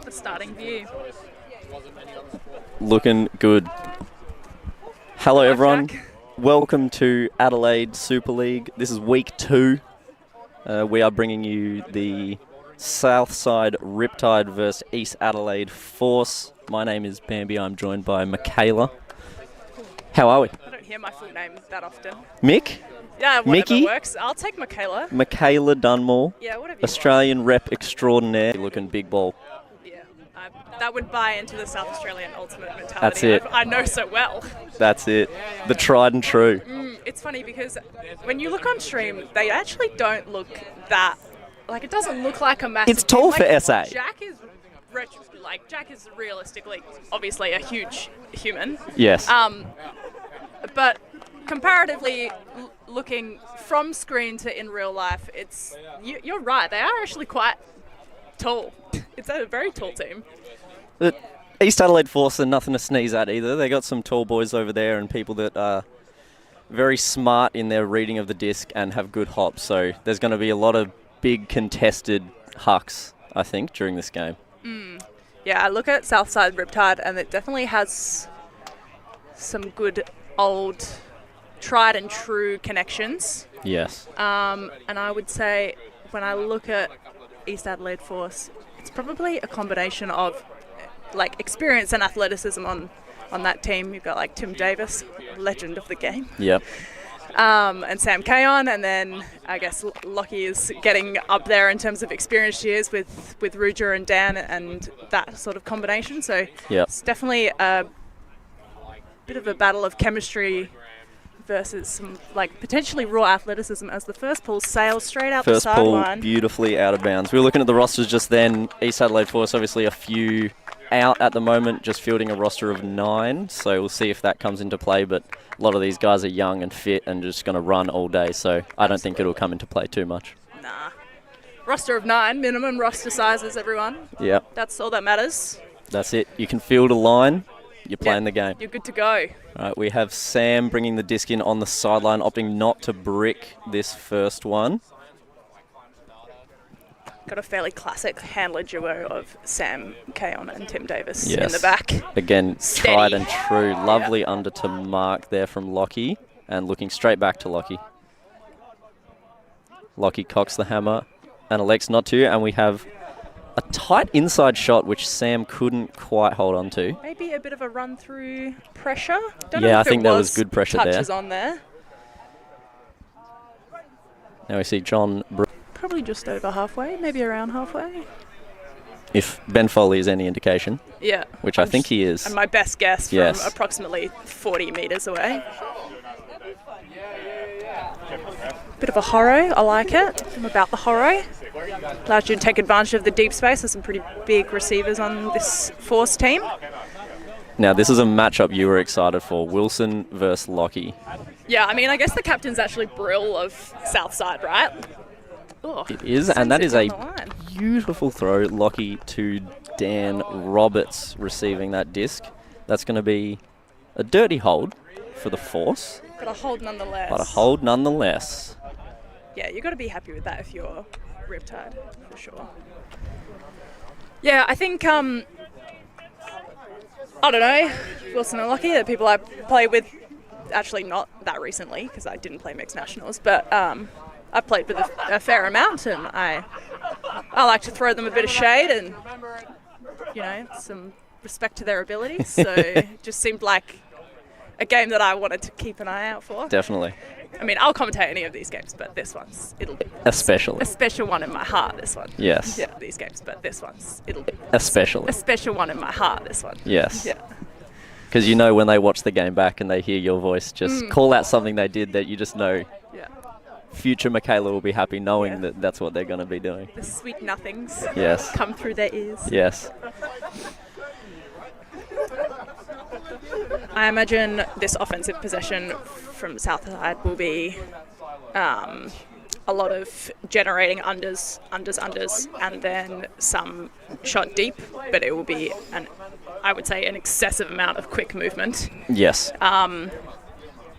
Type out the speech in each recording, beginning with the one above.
The starting view. Looking good. Hello everyone. Welcome to Adelaide Super League. This is week 2. We are bringing you the Southside Riptide versus East Adelaide Force. My name is Bambi. I'm joined by Michaela. How are we? I don't hear my full name that often. Mick? Yeah, whatever Mickey? works. I'll take Michaela. Michaela Dunmore. Yeah, whatever you Australian rep extraordinaire. Looking big ball. want. Yeah, that would buy into the South Australian ultimate mentality. That's it. I know so well. That's it. The tried and true. It's funny because when you look on stream, they actually don't look that. Like, it doesn't look like a massive. It's tall team. for SA. Jack is realistically, obviously, a huge human. Yes. But comparatively, looking from screen to in real life, you're right. They are actually quite tall. It's a very tall team. The East Adelaide Force are nothing to sneeze at either. They got some tall boys over there and people that are very smart in their reading of the disc and have good hops. So there's going to be a lot of big contested hucks, I think, during this game. Yeah, I look at Southside Riptide and it definitely has some good old tried and true connections. Yes. And I would say when I look at East Adelaide Force, it's probably a combination of like experience and athleticism on that team. You've got like Tim Davis, legend of the game. Yep. And Sam Kayon, and then I guess Lockie is getting up there in terms of experience years with Ruger and Dan and that sort of combination. So Yep. it's definitely a bit of a battle of chemistry versus some like potentially raw athleticism as the first pull sails straight out the First pull sideline. beautifully out of bounds. We were looking at the rosters just then. East Adelaide Force obviously a few out at the moment, just fielding a roster of 9. So we'll see if that comes into play. But a lot of these guys are young and fit and just going to run all day. So I don't think it'll come into play too much. Nah. Roster of 9, minimum roster sizes, everyone. Yep. That's all that matters. That's it. You can field a line. You're playing the game. You're good to go. All right, we have Sam bringing the disc in on the sideline, opting not to brick this first one. Got a fairly classic handler duo of Sam Kayon and Tim Davis in Yes. the back. Again, Steady. tried and true. Lovely under to mark there from Lockie and looking straight back to Lockie. Lockie cocks the hammer and elects not to, and we have a tight inside shot which Sam couldn't quite hold on to. Maybe a bit of a run through pressure. Don't know Yeah, I if think it there was good pressure there. touches on there. Now we see John. Probably just over halfway, maybe around halfway. if Ben Foley is any indication. Yeah. Which I think he is. And my best guess from Yes. approximately 40 metres away. Bit of a horror, I like it. I'm about the horror. Allows you to take advantage of the deep space. There's some pretty big receivers on this Force team. Now, this is a matchup you were excited for, Wilson versus Lockie. Yeah, I mean, I guess the captain's actually Brill of Southside, right? Oh, It is, and that is down a the line. beautiful throw. Lockie to Dan Roberts receiving that disc. That's going to be a dirty hold for the Force, But a hold nonetheless. but a hold nonetheless. Yeah, you've got to be happy with that if you're Riptide, for sure. Yeah, I think, I don't know, Wilson and Lockie, the people I play with, actually not that recently, because I didn't play mixed nationals, but I've played with a fair amount, and I like to throw them a bit of shade and, you know, some respect to their abilities. So it just seemed like a game that I wanted to keep an eye out for. Definitely. I mean, I'll commentate any of these games, but this one's, it'll be Especially. a special one in my heart, this one. Yes. Yeah, these games, but this one's, it'll be Especially. a special one in my heart, this one. Yes. Yeah. Because you know when they watch the game back and they hear your voice, just call out something they did that you just know Yeah. future Michaela will be happy knowing Yeah. that that's what they're going to be doing. The sweet nothings Yes. come through their ears. Yes. I imagine this offensive possession from Southside will be a lot of generating unders, and then some shot deep, but it will be, I would say, an excessive amount of quick movement Yes.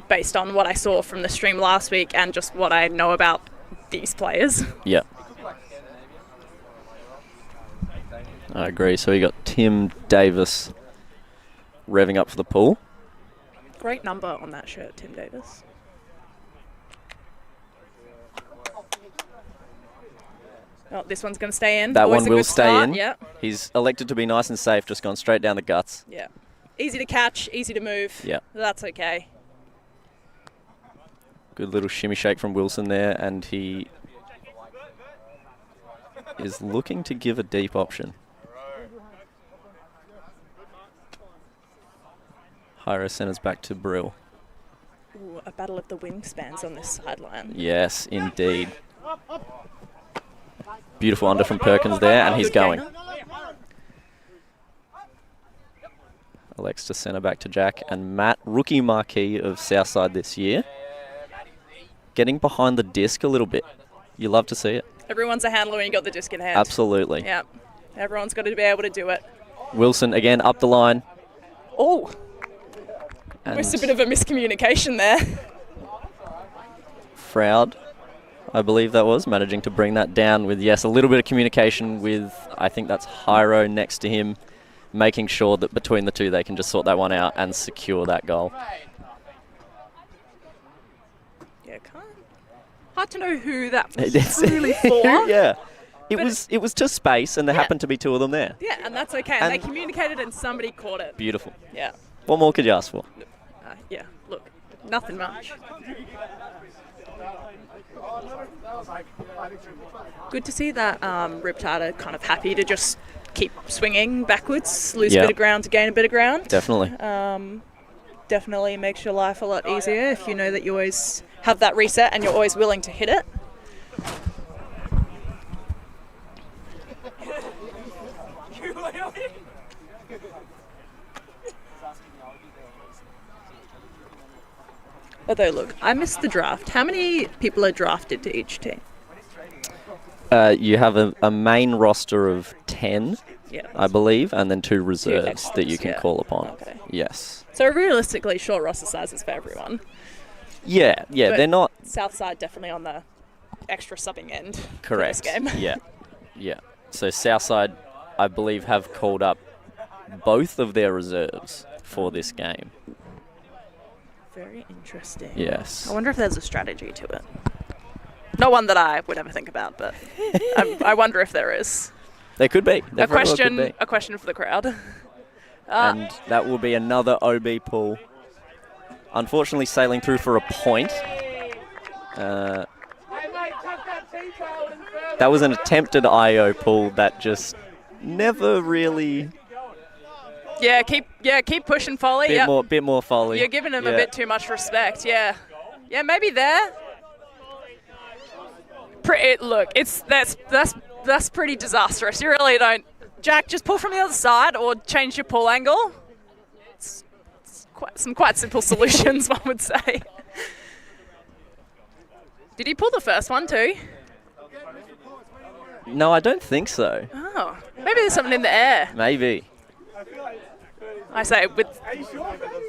based on what I saw from the stream last week and just what I know about these players. Yeah. I agree. So we got Tim Davis revving up for the pool. Great number on that shirt, Tim Davis. Oh, this one's going to stay in. That Always one a will good stay start. in. Yeah, He's elected to be nice and safe, just gone straight down the guts. yeah. Easy to catch, easy to move. Yeah. That's okay. Good little shimmy shake from Wilson there, and he is looking to give a deep option. Hyro centers back to Brill. Ooh, a battle of the wingspans on this sideline. Yes, indeed. Beautiful under from Perkins there, and he's Good going. gainer. Alex to centre back to Jack, and Matt, rookie marquee of Southside this year, getting behind the disc a little bit. You love to see it. Everyone's a handler when you got the disc in hand. Absolutely. Yeah. Everyone's got to be able to do it. Wilson again up the line. Oh, And just a bit of a miscommunication there. Froud, I believe that was, managing to bring that down with, yes, a little bit of communication with, I think that's Hyro next to him, making sure that between the two they can just sort that one out and secure that goal. Yeah, hard to know who that was It's- really for. Yeah. It But was to space, and there happened to be two of them there. Yeah, and that's okay. And they And- communicated and somebody caught it. Beautiful. Yeah. What more could you ask for? Yeah, look, nothing much. Good to see that Riptide are kind of happy to just keep swinging backwards, lose a Yeah. bit of ground to gain a bit of ground. Definitely. Definitely makes your life a lot easier if you know that you always have that reset and you're always willing to hit it. Although, look, I missed the draft. How many people are drafted to each team? You have a main roster of 10, Yeah. I believe, and then 2 reserves extras, that you can yeah. call upon. Okay. Yes. So realistically, short roster sizes for everyone. Yeah, But they're not Southside definitely on the extra subbing end correct. for this game. Yeah, yeah. So Southside, I believe, have called up both of their reserves for this game. Very interesting. Yes. I wonder if there's a strategy to it. Not one that I would ever think about, but I wonder if there is. There could be. There A very well question, could be. a question for the crowd. And that will be another OB pull. Unfortunately, sailing through for a point. That was an attempted IO pull that just never really. Yeah, keep pushing Foley. Bit more Foley. You're giving him a bit too much respect. Yeah, maybe there. Look, that's pretty disastrous. You really don't. Jack, just pull from the other side or change your pull angle. It's quite simple solutions, one would say. Did he pull the first one too? No, I don't think so. Oh, maybe there's something in the air. Maybe. I say with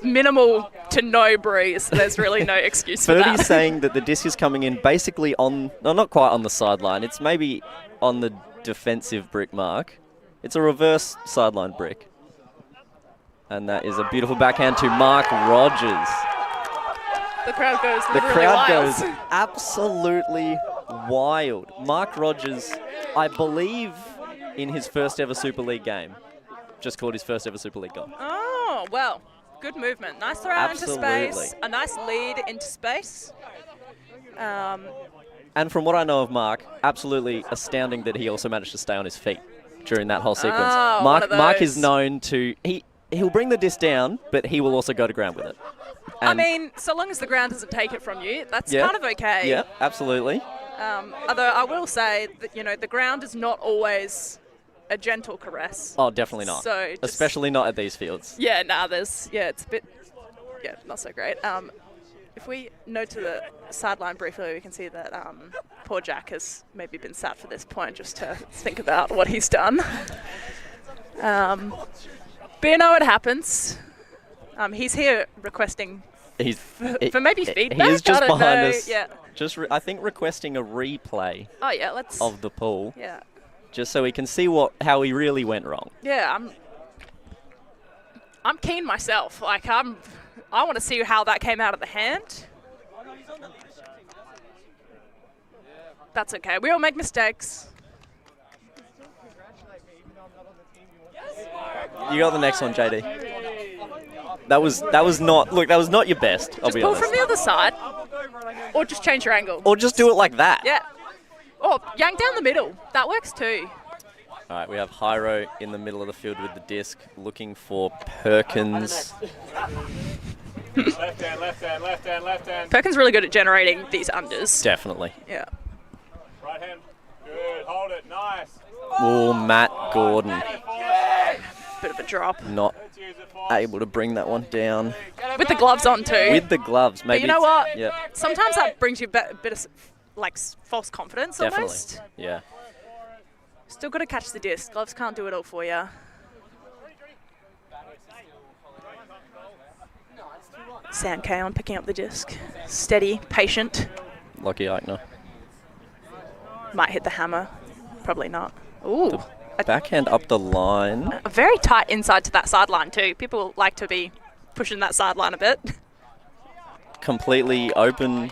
minimal to no breeze, there's really no excuse for that. Ferdy's saying that the disc is coming in basically not quite on the sideline. It's maybe on the defensive brick mark. It's a reverse sideline brick. And that is a beautiful backhand to Mark Rogers. The crowd goes The literally crowd wild. goes absolutely wild. Mark Rogers, I believe, in his first ever Super League game, just called his first ever Super League goal. Oh, well, good movement. Nice throw out into space. A nice lead into space. And from what I know of Mark, absolutely astounding that he also managed to stay on his feet during that whole sequence. Oh, Mark is known to... He'll bring the disc down, but he will also go to ground with it. And I mean, so long as the ground doesn't take it from you, that's kind of okay. Yeah, absolutely. Although I will say that, the ground is not always a gentle caress. Oh, definitely not. So especially not at these fields. Yeah, it's a bit, not so great. If we note to the sideline briefly, we can see that poor Jack has maybe been sat for this point just to think about what he's done. But it happens. He's here requesting for maybe feedback. He is just behind us. Yeah. I think requesting a replay. Oh yeah, of the pull. Yeah. Just so we can see how he really went wrong. Yeah, I'm keen myself. Like I want to see how that came out of the hand. That's okay. We all make mistakes. You got the next one, JD. That was not your best. I'll just be pull honest. from the other side, or just change your angle. Or just do it like that. Yeah. Or yank down the middle. That works too. All right, we have Hyro in the middle of the field with the disc, looking for Perkins. Left hand. Perkins really good at generating these unders. Definitely. Yeah. Right hand. Good. Hold it. Nice. Oh, Matt Gordon. Bit of a drop. Not able to bring that one down. With the gloves on too. With the gloves, maybe. But you know what? Yeah. Sometimes that brings you a bit of false confidence almost. Definitely. Yeah. Still got to catch the disc. Gloves can't do it all for you. Sam Kaon picking up the disc. Steady, patient. Lucky Eichner. Might hit the hammer. Probably not. Ooh. Backhand up the line. A very tight inside to that sideline too. People like to be pushing that sideline a bit. Completely open.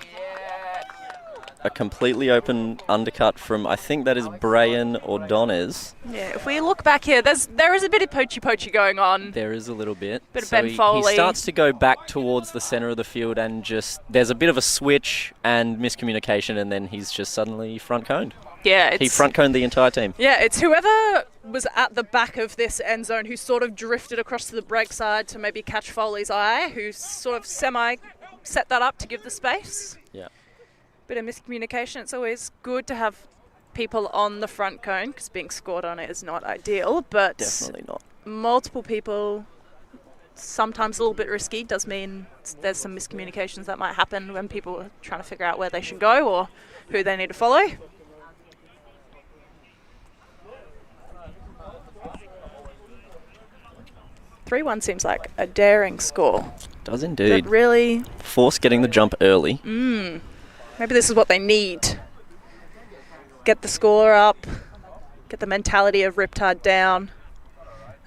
A completely open undercut from, I think that is Brian Ordonez. Yeah, if we look back here, there is a bit of poachy going on. There is a little bit. Bit of Ben Foley. He starts to go back towards the centre of the field and there's a bit of a switch and miscommunication, and then he's just suddenly front coned. Yeah, he front coned the entire team. Yeah, it's whoever was at the back of this end zone who sort of drifted across to the break side to maybe catch Foley's eye, who sort of semi set that up to give the space. Yeah. Bit of miscommunication. It's always good to have people on the front cone because being scored on it is not ideal, but definitely not. Multiple people, sometimes a little bit risky, does mean there's some miscommunications that might happen when people are trying to figure out where they should go or who they need to follow. (3-1) seems like a daring score. Does indeed. But really force getting the jump early. Maybe this is what they need. Get the score up, get the mentality of Riptide down,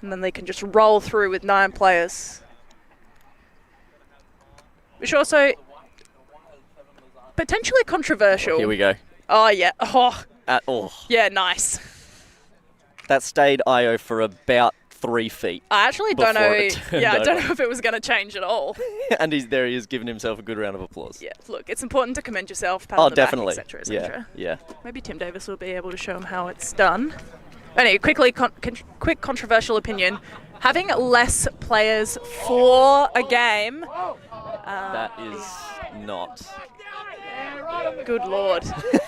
and then they can just roll through with 9 players. Which also potentially controversial. Here we go. Oh yeah. Oh. Yeah, nice. That stayed IO for about 3 feet. I actually don't know. Yeah, I don't know if it was going to change at all. And he's giving himself a good round of applause. Yeah, look, it's important to commend yourself, pat on the definitely. back, etc., etc. Yeah. Maybe Tim Davis will be able to show him how it's done. Anyway, quick controversial opinion. Having less players for a game. That is not. Good Lord.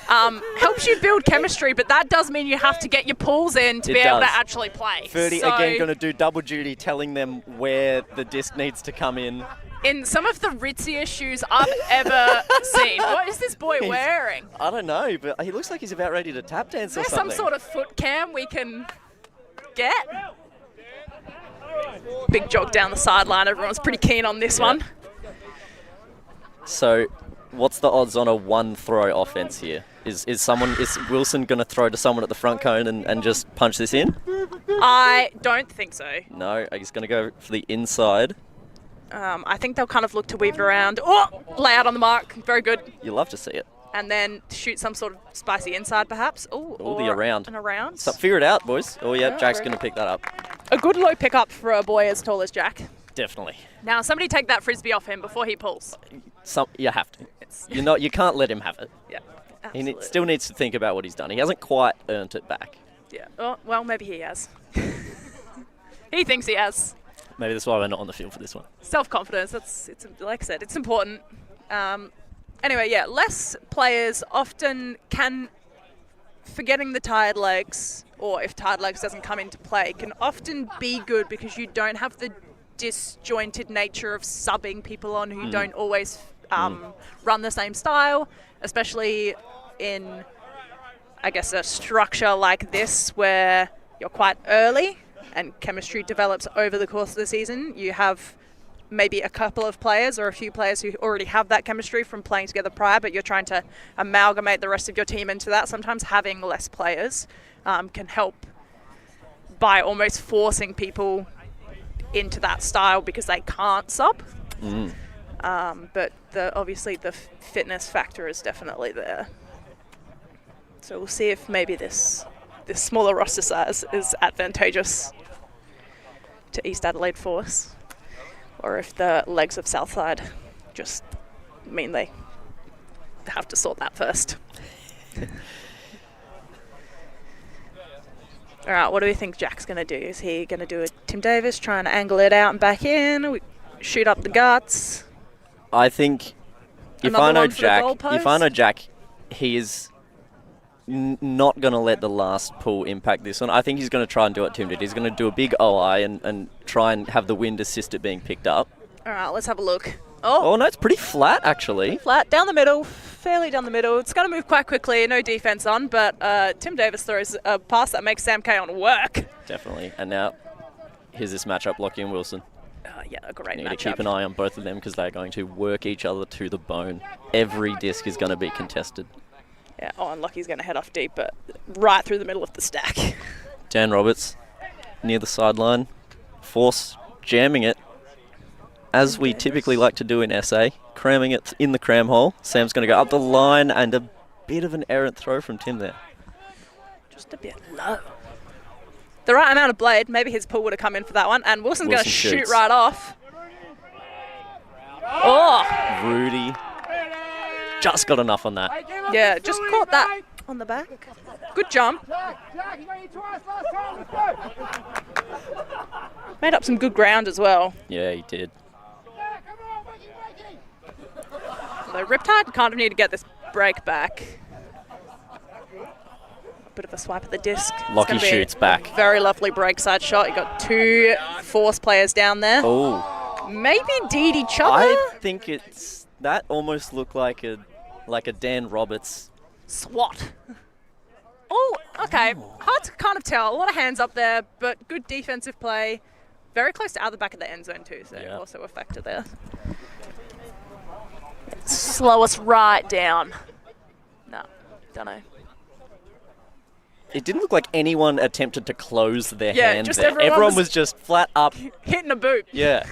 Helps you build chemistry, but that does mean you have to get your pools in to be able to actually play. Ferdy again going to do double duty, telling them where the disc needs to come in. In some of the ritziest shoes I've ever seen. What is this boy wearing? I don't know, but he looks like he's about ready to tap dance or something. Is there some sort of foot cam we can get? Big jog down the sideline. Everyone's pretty keen on this one. So, what's the odds on a one throw offense here? Is Wilson going to throw to someone at the front cone and just punch this in? I don't think so. No, he's going to go for the inside. I think they'll kind of look to weave it around. Oh, lay out on the mark. Very good. You love to see it. And then shoot some sort of spicy inside, perhaps. Or the around. An around. So figure it out, boys. Oh, yeah, Jack's going to pick that up. A good low pickup for a boy as tall as Jack. Definitely. Now, somebody take that Frisbee off him before he pulls. You have to. You can't let him have it. Yeah, absolutely. He still needs to think about what he's done. He hasn't quite earned it back. Yeah. Oh, well, maybe he has. He thinks he has. Maybe that's why we're not on the field for this one. Self-confidence. It's like I said, it's important. Anyway, yeah, less players often can, forgetting the tired legs, or if tired legs doesn't come into play, can often be good because you don't have the disjointed nature of subbing people on who don't always run the same style, especially in, I guess, a structure like this where you're quite early and chemistry develops over the course of the season. You have maybe a couple of players or a few players who already have that chemistry from playing together prior, but you're trying to amalgamate the rest of your team into that. Sometimes having less players can help by almost forcing people into that style because they can't sub. But obviously the fitness factor is definitely there. So we'll see if maybe this smaller roster size is advantageous to East Adelaide Force, or if the legs of Southside just mean they have to sort that first. All right, what do we think Jack's going to do? Is he going to do a Tim Davis, trying to angle it out and back in, shoot up the guts? I think if I know Jack, he is not going to let the last pull impact this one. I think he's going to try and do what Tim did. He's going to do a big OI and try and have the wind assist it being picked up. All right, let's have a look. Oh, no, it's pretty flat, actually. Flat, down the middle, fairly down the middle. It's going to move quite quickly, no defense on, but Tim Davis throws a pass that makes Sam Kay on work. Definitely. And now, here's this matchup, Lockie and Wilson. Yeah, a great matchup. You need to keep an eye on both of them because they're going to work each other to the bone. Every disc is going to be contested. Yeah, and Lockie's going to head off deep, but right through the middle of the stack. Dan Roberts, near the sideline. Force jamming it, as we typically like to do in SA. Cramming it in the cram hole. Sam's going to go up the line, and a bit of an errant throw from Tim there. Just a bit low. The right amount of blade, maybe his pull would have come in for that one, and Wilson's going to shoot right off. Oh! Rudy just got enough on that. Yeah, just caught that on the back. Good jump. Made up some good ground as well. Yeah, he did. So Riptide kind of need to get this break back. Bit of a swipe at the disc. Lockie shoots back. Very lovely break side shot. You got two Force players down there. Oh. Maybe deed each other. I think that almost looked like a Dan Roberts swat. Oh, okay. Hard to kind of tell. A lot of hands up there, but good defensive play. Very close to out the back of the end zone too, so also a factor there. Slow us right down. No, don't know. It didn't look like anyone attempted to close their hand just there. Everyone was just flat up. Hitting a boot. Yeah.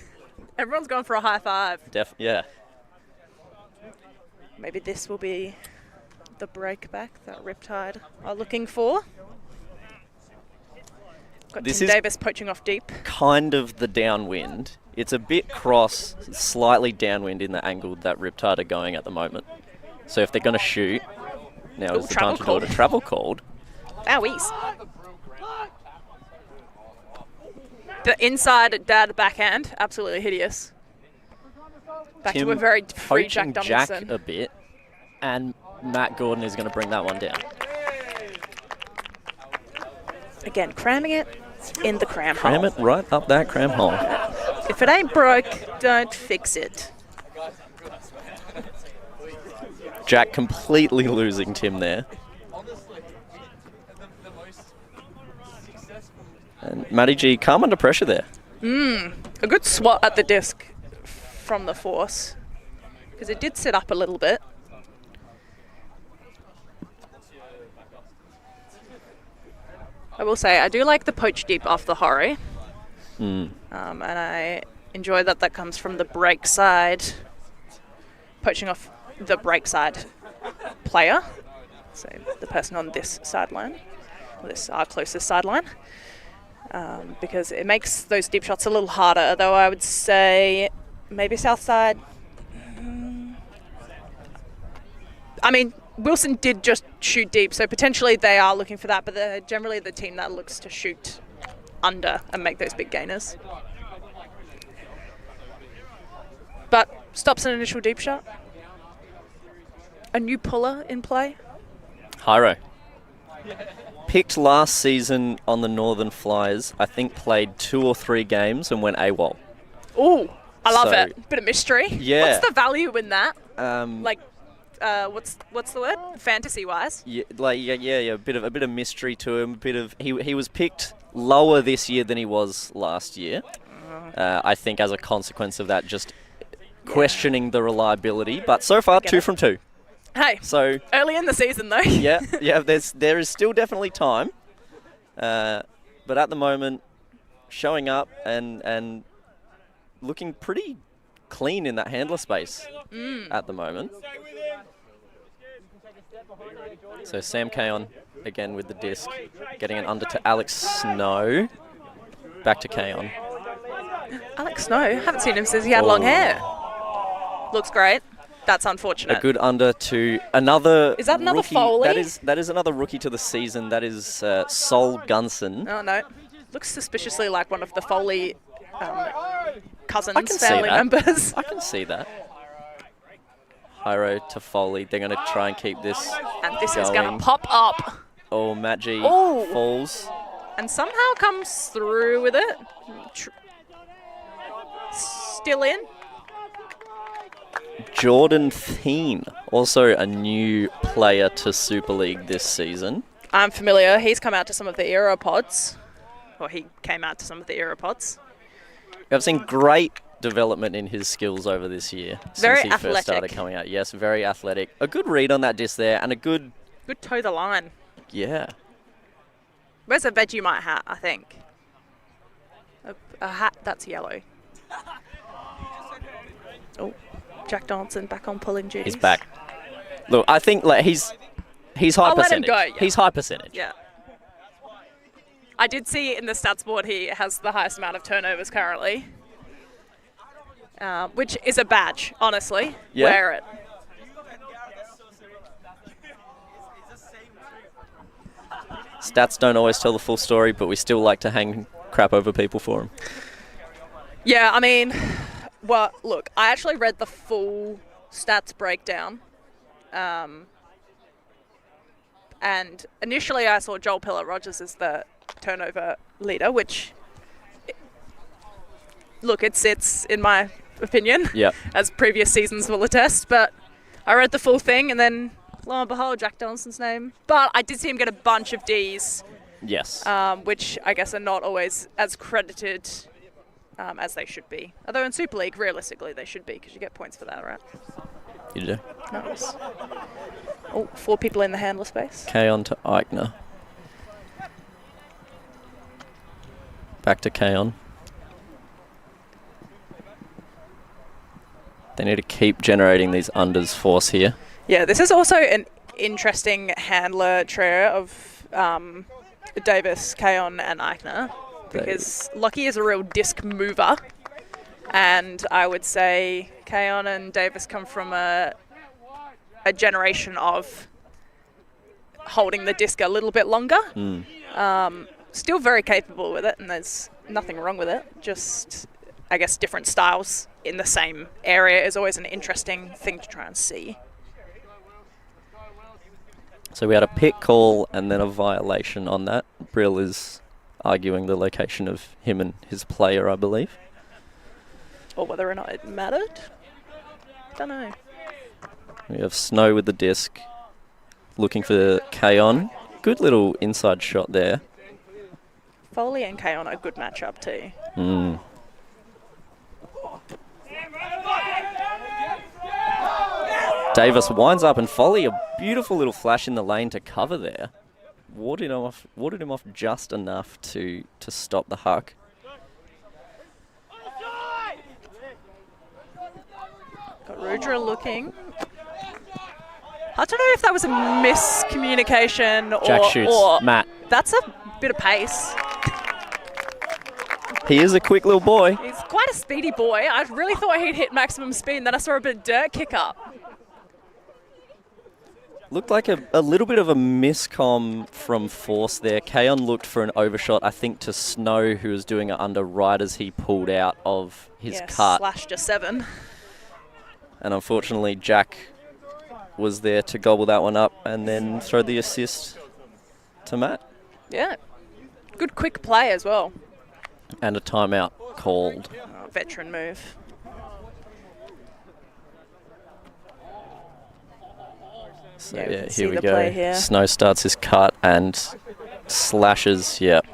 Everyone's going for a high five. Yeah. Maybe this will be the break back that Riptide are looking for. Got this Tim Davis poaching off deep. Kind of the downwind. It's a bit cross, slightly downwind in the angle that Riptide are going at the moment. So if they're going to shoot, now is the time to do it. A travel called. Owies. The inside dad backhand, absolutely hideous. Back Tim to a very free Jack poaching Donaldson. Jack a bit, and Matt Gordon is going to bring that one down. Again, cramming it in the cram hole. Cram it right up that cram hole. If it ain't broke, don't fix it. Jack completely losing Tim there. And Matty G calm under pressure there. A good swat at the disc from the force, because it did sit up a little bit. I will say, I do like the poach deep off the Hori. And I enjoy that comes from the break side, poaching off the break side player. So the person on this sideline, this our closest sideline. Because it makes those deep shots a little harder, though I would say maybe Southside. I mean, Wilson did just shoot deep, so potentially they are looking for that, but they're generally the team that looks to shoot under and make those big gainers. But stops an initial deep shot. A new puller in play. Hyro. Picked last season on the Northern Flyers. I think played 2 or 3 games and went AWOL. Ooh, I love So- it. Bit of mystery. Yeah. What's the value in that? Like, What's the word? Fantasy wise. yeah, a bit of mystery to him. He was picked lower this year than he was last year. I think as a consequence of that, just questioning the reliability. But so far, Get 2 it. from 2. Hey, So early in the season though. yeah, there is still definitely time. But at the moment, showing up and looking pretty clean in that handler space at the moment. So Sam Kayon again with the disc, getting it under to Alex Snow. Back to Kayon. Alex Snow, haven't seen him since he had long hair. Looks great. That's unfortunate. A good under to another. Is that another rookie. Foley? That is another rookie to the season. That is Sol Gunson. Oh no, looks suspiciously like one of the Foley cousins, I can see family that. members. I can see that. Hyro to Foley. They're going to try and keep this And this is going. going to pop up Oh, Matt G Oh. falls. and somehow comes through with it. Still in. Jordan Thien, also a new player to Super League this season. I'm familiar. He's come out to some of the Aeropods. Or he came out to some of the Aeropods. I've seen great development in his skills over this year Very since he athletic. first started coming out. Yes, very athletic. A good read on that disc there and a good, Good toe the line. yeah. Where's a Vegemite hat, I think? A hat that's yellow. Oh, Jack Donaldson back on pulling duties. He's back. Look, I think like he's high I'll let him percentage. go, yeah. He's high percentage. Yeah. I did see in the stats board he has the highest amount of turnovers currently. Which is a badge, honestly. Yeah. Wear it. Stats don't always tell the full story, but we still like to hang crap over people for him. Yeah, I mean, well, look, I actually read the full stats breakdown. And initially I saw Joel Pillar-Rogers as the turnover leader, which, look, it sits, in my opinion, Yeah. as previous seasons will attest, but I read the full thing and then, lo and behold, Jack Donaldson's name. But I did see him get a bunch of Ds, Yes. which I guess are not always as credited as they should be. Although in Super League, realistically, they should be, because you get points for that, right? You do. Nice. Oh, 4 people in the handler space. Kayon to Eichner. Back to Kayon. They need to keep generating these unders force here. Yeah, this is also an interesting handler trio of Davis, Kayon, and Eichner, because Lockie is a real disc mover, and I would say Kayon and Davis come from a generation of holding the disc a little bit longer. still very capable with it, and there's nothing wrong with it. Just, I guess, different styles in the same area is always an interesting thing to try and see. So we had a pick call and then a violation on that. Brill is arguing the location of him and his player, I believe. Or whether or not it mattered. Don't know. We have Snow with the disc, looking for Kaon. Good little inside shot there. Foley and Kaon are a good matchup too. Davis winds up and Foley, a beautiful little flash in the lane to cover there. Warded him off just enough to stop the huck. Got Rudra looking. I don't know if that was a miscommunication or... Jack shoots. Matt. That's a bit of pace. He is a quick little boy. He's quite a speedy boy. I really thought he'd hit maximum speed, and then I saw a bit of dirt kick up. Looked like a little bit of a miscomm from Force there. Kaon looked for an overshot, I think, to Snow, who was doing it under right as he pulled out of his cut. Slashed a 7. And unfortunately, Jack was there to gobble that one up and then throw the assist to Matt. Yeah. Good quick play as well. And a timeout called. Oh, veteran move. So yeah, here we go. Snow starts his cut and slashes. Yep.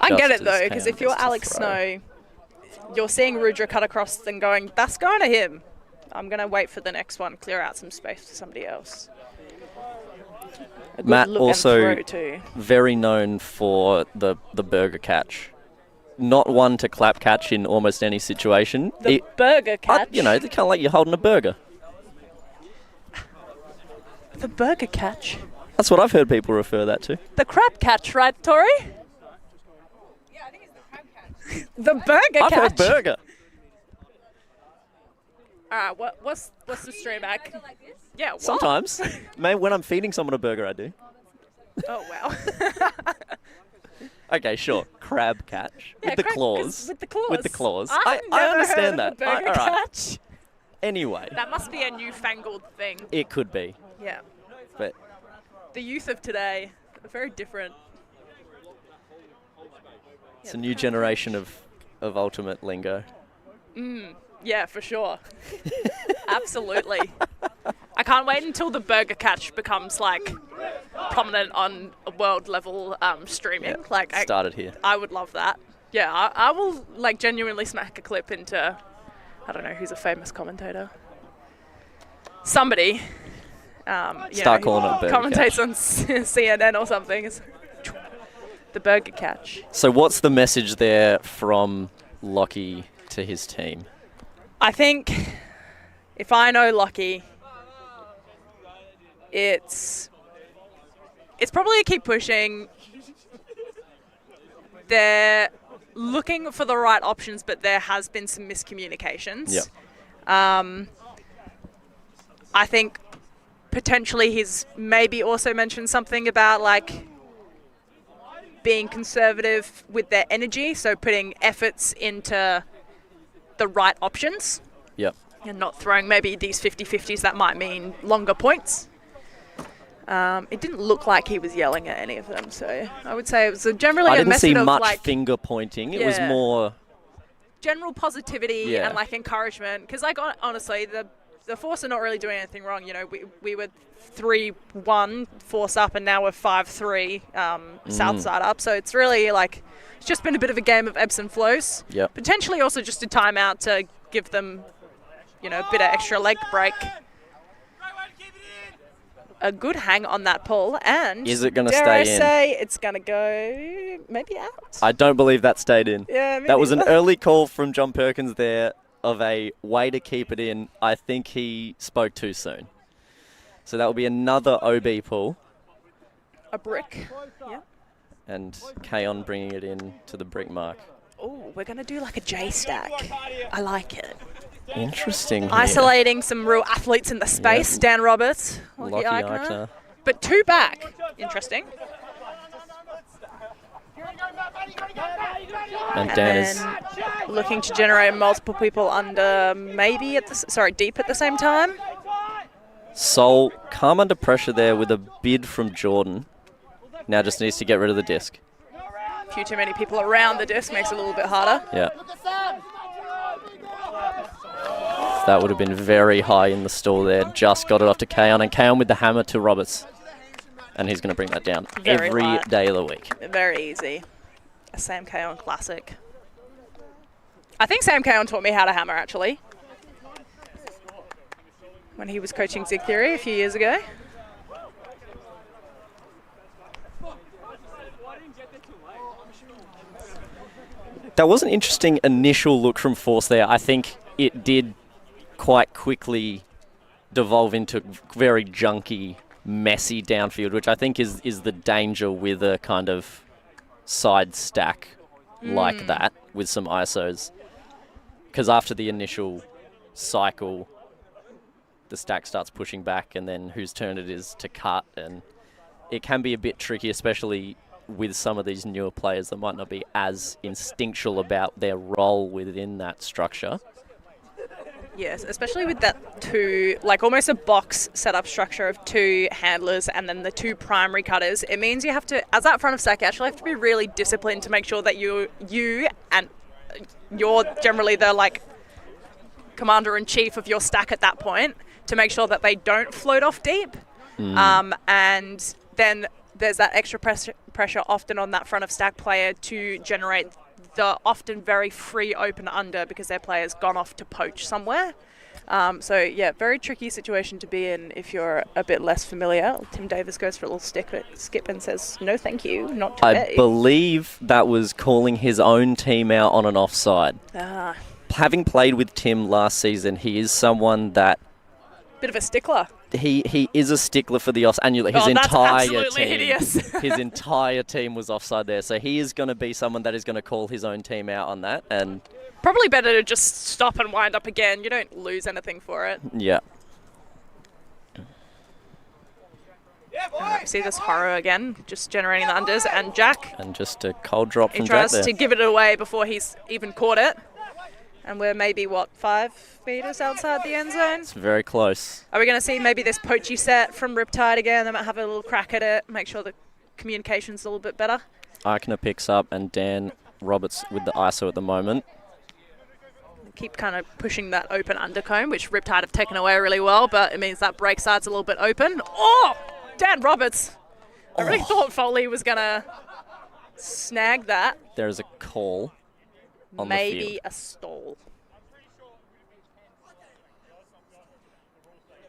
I get it though, because if you're Alex Snow, you're seeing Rudra cut across and going, that's going to him. I'm going to wait for the next one, clear out some space for somebody else. Matt also very known for the burger catch. Not one to clap catch in almost any situation. The burger catch? You know, kind of like you're holding a burger. The burger catch? That's what I've heard people refer that to. The crab catch, right, Tori? Yeah, I think it's the crab catch. The burger catch? I've heard burger. All right, what's the stream back? Yeah, what? Sometimes. Maybe when I'm feeding someone a burger, I do. Oh, wow. Okay, sure. Crab catch. Yeah, with the claws. With the claws. With the claws. I understand that. Burger all right. catch. Anyway. That must be a newfangled thing. It could be. Yeah. But the youth of today are very different. It's a new generation of ultimate lingo. Yeah, for sure. Absolutely. I can't wait until the burger catch becomes like prominent on a world level streaming. Yeah, like started here. I would love that. Yeah, I will like genuinely smack a clip into, I don't know who's a famous commentator. Somebody. Start calling it a burger commentates catch. on CNN or something. It's the burger catch. So what's the message there from Lockie to his team? I think if I know Lockie, it's probably to keep pushing. They're looking for the right options, but there has been some miscommunications. Yep. I think potentially he's maybe also mentioned something about like being conservative with their energy, so putting efforts into the right options. Yep. And not throwing maybe these 50-50s that might mean longer points. It didn't look like he was yelling at any of them, so I would say it was generally a message of I didn't see much like finger pointing. It was more general positivity and like encouragement. Because like honestly, the Force are not really doing anything wrong. You know, we were 3-1 Force up, and now we're 5-3 Southside up. So it's really like it's just been a bit of a game of ebbs and flows. Yep. Potentially also just a timeout to give them, you know, a bit of extra leg break. A good hang on that pull, and is it going to dare stay I in? say it's going to go maybe out. I don't believe that stayed in. Yeah, that was an early call from John Perkins there of a way to keep it in. I think he spoke too soon. So that will be another OB pull. A brick. Yeah. And Kaon bringing it in to the brick mark. Oh, we're going to do like a J stack. I like it. Interesting. Isolating some real athletes in the space. Yep. Dan Roberts. Lockie Eichner. But 2 back. Interesting. And Dan is then looking to generate multiple people under, maybe deep at the same time. Sol calm under pressure there with a bid from Jordan. Now just needs to get rid of the disc. A few too many people around the disc makes it a little bit harder. Yeah. That would have been very high in the stall there. Just got it off to Kaon, and Kaon with the hammer to Roberts. And he's going to bring that down every day of the week. Very easy. A Sam Kaon classic. I think Sam Kaon taught me how to hammer, actually, when he was coaching Zig Theory a few years ago. That was an interesting initial look from Force there. I think it did quite quickly devolve into very junky, messy downfield, which I think is the danger with a kind of side stack like that with some ISOs. Because after the initial cycle, the stack starts pushing back, and then whose turn it is to cut, and it can be a bit tricky, especially with some of these newer players that might not be as instinctual about their role within that structure. Yes, especially with that almost a box setup structure of 2 handlers and then the 2 primary cutters. It means you have to, as that front of stack, you actually have to be really disciplined to make sure that you and you're generally the commander-in-chief of your stack at that point, to make sure that they don't float off deep. And then there's that extra pressure often on that front of stack player to generate the often very free open under because their player's gone off to poach somewhere. So yeah, very tricky situation to be in if you're a bit less familiar. Tim Davis goes for a little skip and says, no thank you, not today. I believe that was calling his own team out on an offside. Having played with Tim last season, he is someone that... Bit of a stickler. He is a stickler for the offside. And his entire team, hideous. his entire team was offside there. So he is going to be someone that is going to call his own team out on that. And probably better to just stop and wind up again. You don't lose anything for it. Yeah. See this horror again, just generating the unders, and Jack. And just a cold drop from Jack. He Jack tries to give it away before he's even caught it. And we're maybe, 5 metres outside the end zone? It's very close. Are we going to see maybe this poachy set from Riptide again? They might have a little crack at it, make sure the communication's a little bit better. Eichner picks up, and Dan Roberts with the ISO at the moment. Keep kind of pushing that open undercomb, which Riptide have taken away really well, but it means that break side's a little bit open. Oh! Dan Roberts! I really thought Foley was going to snag that. There is a call. Maybe a stall.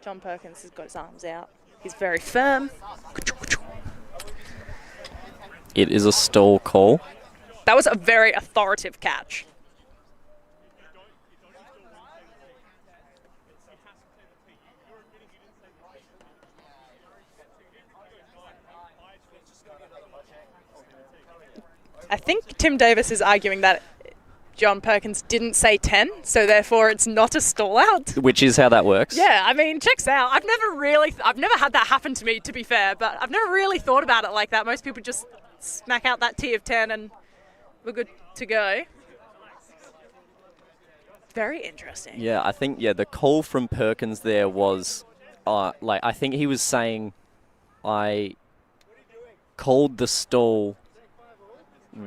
John Perkins has got his arms out. He's very firm. It is a stall call. That was a very authoritative catch. I think Tim Davis is arguing that John Perkins didn't say 10, so therefore it's not a stall out. Which is how that works. Yeah, I mean, checks out. I've never had that happen to me, to be fair, but I've never really thought about it like that. Most people just smack out that T of 10 and we're good to go. Very interesting. Yeah, I think, the call from Perkins there was, I think he was saying, I called the stall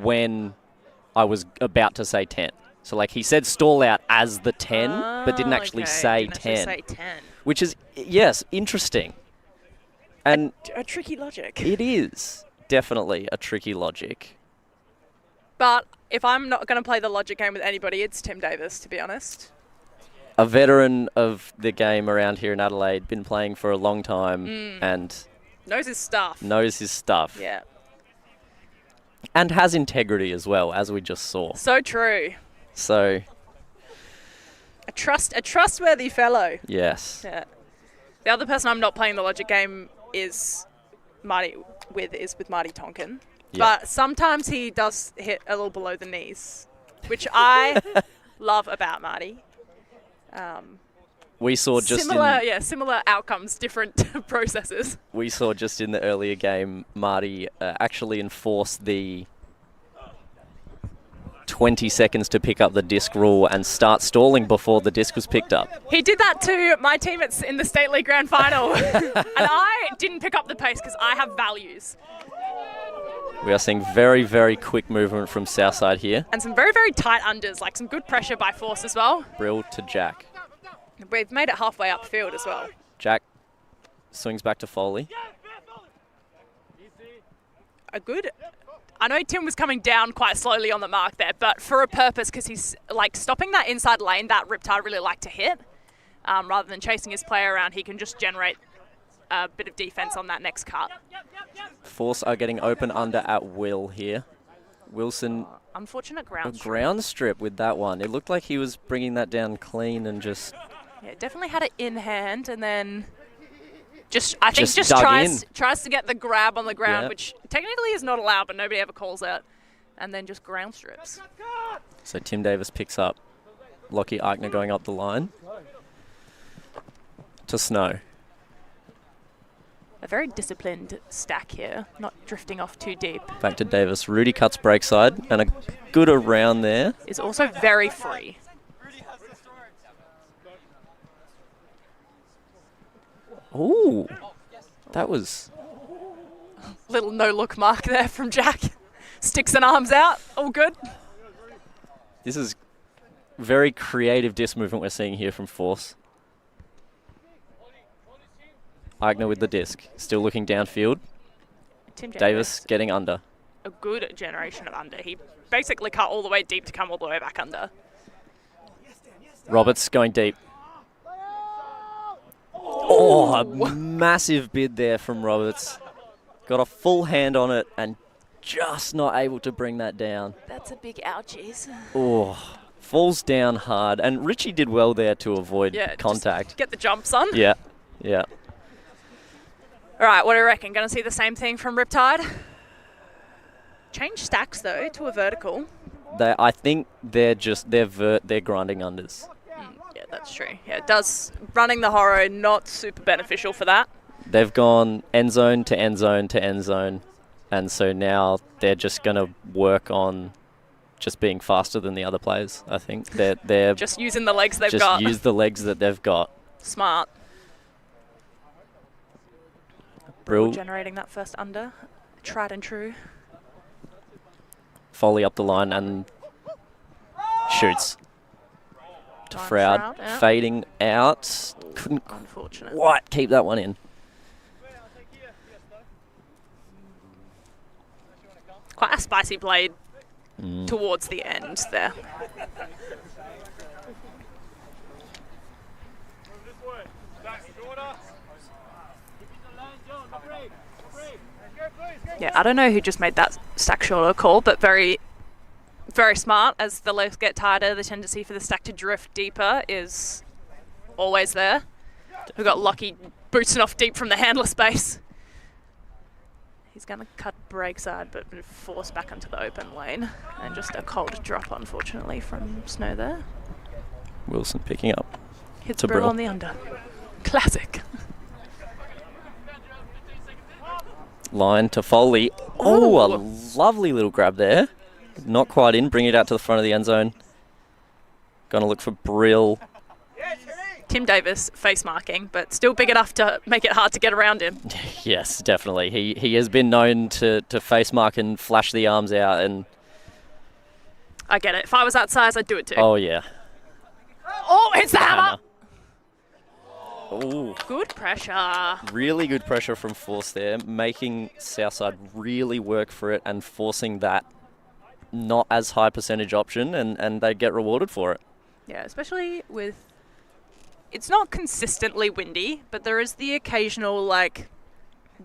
when I was about to say 10. So, he said stall out as the 10, but didn't actually say 10. Which is, yes, interesting. And a tricky logic. It is definitely a tricky logic. But if I'm not going to play the logic game with anybody, it's Tim Davis, to be honest. A veteran of the game around here in Adelaide, been playing for a long time and... Knows his stuff. Yeah. And has integrity as well, as we just saw. So true. So... A trustworthy fellow. Yes. Yeah. The other person I'm not playing the logic game is with Marty Tonkin. Yeah. But sometimes he does hit a little below the knees, which I love about Marty. We saw just similar outcomes, different processes. We saw just in the earlier game, Marty actually enforced the 20 seconds to pick up the disc rule and start stalling before the disc was picked up. He did that to my team in the State League Grand Final. And I didn't pick up the pace because I have values. We are seeing very, very quick movement from Southside here. And some very, very tight unders, like some good pressure by Force as well. Brill to Jack. We've made it halfway upfield as well. Jack swings back to Foley. I know Tim was coming down quite slowly on the mark there, but for a purpose, because he's like stopping that inside lane that Riptide really like to hit. Rather than chasing his player around, he can just generate a bit of defense on that next cut. Force are getting open under at will here. Wilson, unfortunate ground strip. Ground strip with that one. It looked like he was bringing that down clean and just... Yeah, definitely had it in hand, and then I think just tries to get the grab on the ground, which technically is not allowed, but nobody ever calls out, and then just ground strips. So Tim Davis picks up Lockie Eichner going up the line to Snow. A very disciplined stack here, not drifting off too deep. Back to Davis. Rudy cuts break side, and a good around there. Is also very free. Ooh, that was... Little no-look mark there from Jack. Sticks and arms out, all good. This is very creative disc movement we're seeing here from Force. Eichner with the disc, still looking downfield. Tim Davis getting under. A good generation of under. He basically cut all the way deep to come all the way back under. Roberts going deep. Oh, a massive bid there from Roberts. Got a full hand on it and just not able to bring that down. That's a big ouchies. Oh, falls down hard. And Richie did well there to avoid contact. Just get the jumps on. Yeah. All right, what do you reckon? Going to see the same thing from Riptide? Change stacks, though, to a vertical. I think they're grinding unders. Yeah, that's true. Yeah, it does. Running the horror, not super beneficial for that. They've gone end zone to end zone to end zone. And so now they're just going to work on just being faster than the other players, I think. They're just using the legs they've got. Just use the legs that they've got. Smart. Brill. Generating that first under. Tried and true. Foley up the line and shoots. To Froud. Fading out. Couldn't quite keep that one in. Quite a spicy blade towards the end there. Yeah, I don't know who just made that stack shorter call, but very, very smart. As the legs get tighter, the tendency for the stack to drift deeper is always there. We've got Lockie booting off deep from the handler space. He's going to cut break side, but force back into the open lane. And just a cold drop, unfortunately, from Snow there. Wilson picking up. Hits Brill on the under. Classic. Line to Foley. Oh, a lovely little grab there. Not quite in. Bring it out to the front of the end zone. Going to look for Brill. Tim Davis face marking, but still big enough to make it hard to get around him. Yes, definitely. He has been known to face mark and flash the arms out. And I get it. If I was that size, I'd do it too. Oh, yeah. Oh, hits the hammer. Ooh. Good pressure. Really good pressure from Force there, making Southside really work for it and forcing that not as high percentage option, and they get rewarded for it. Yeah, especially with... It's not consistently windy, but there is the occasional, like,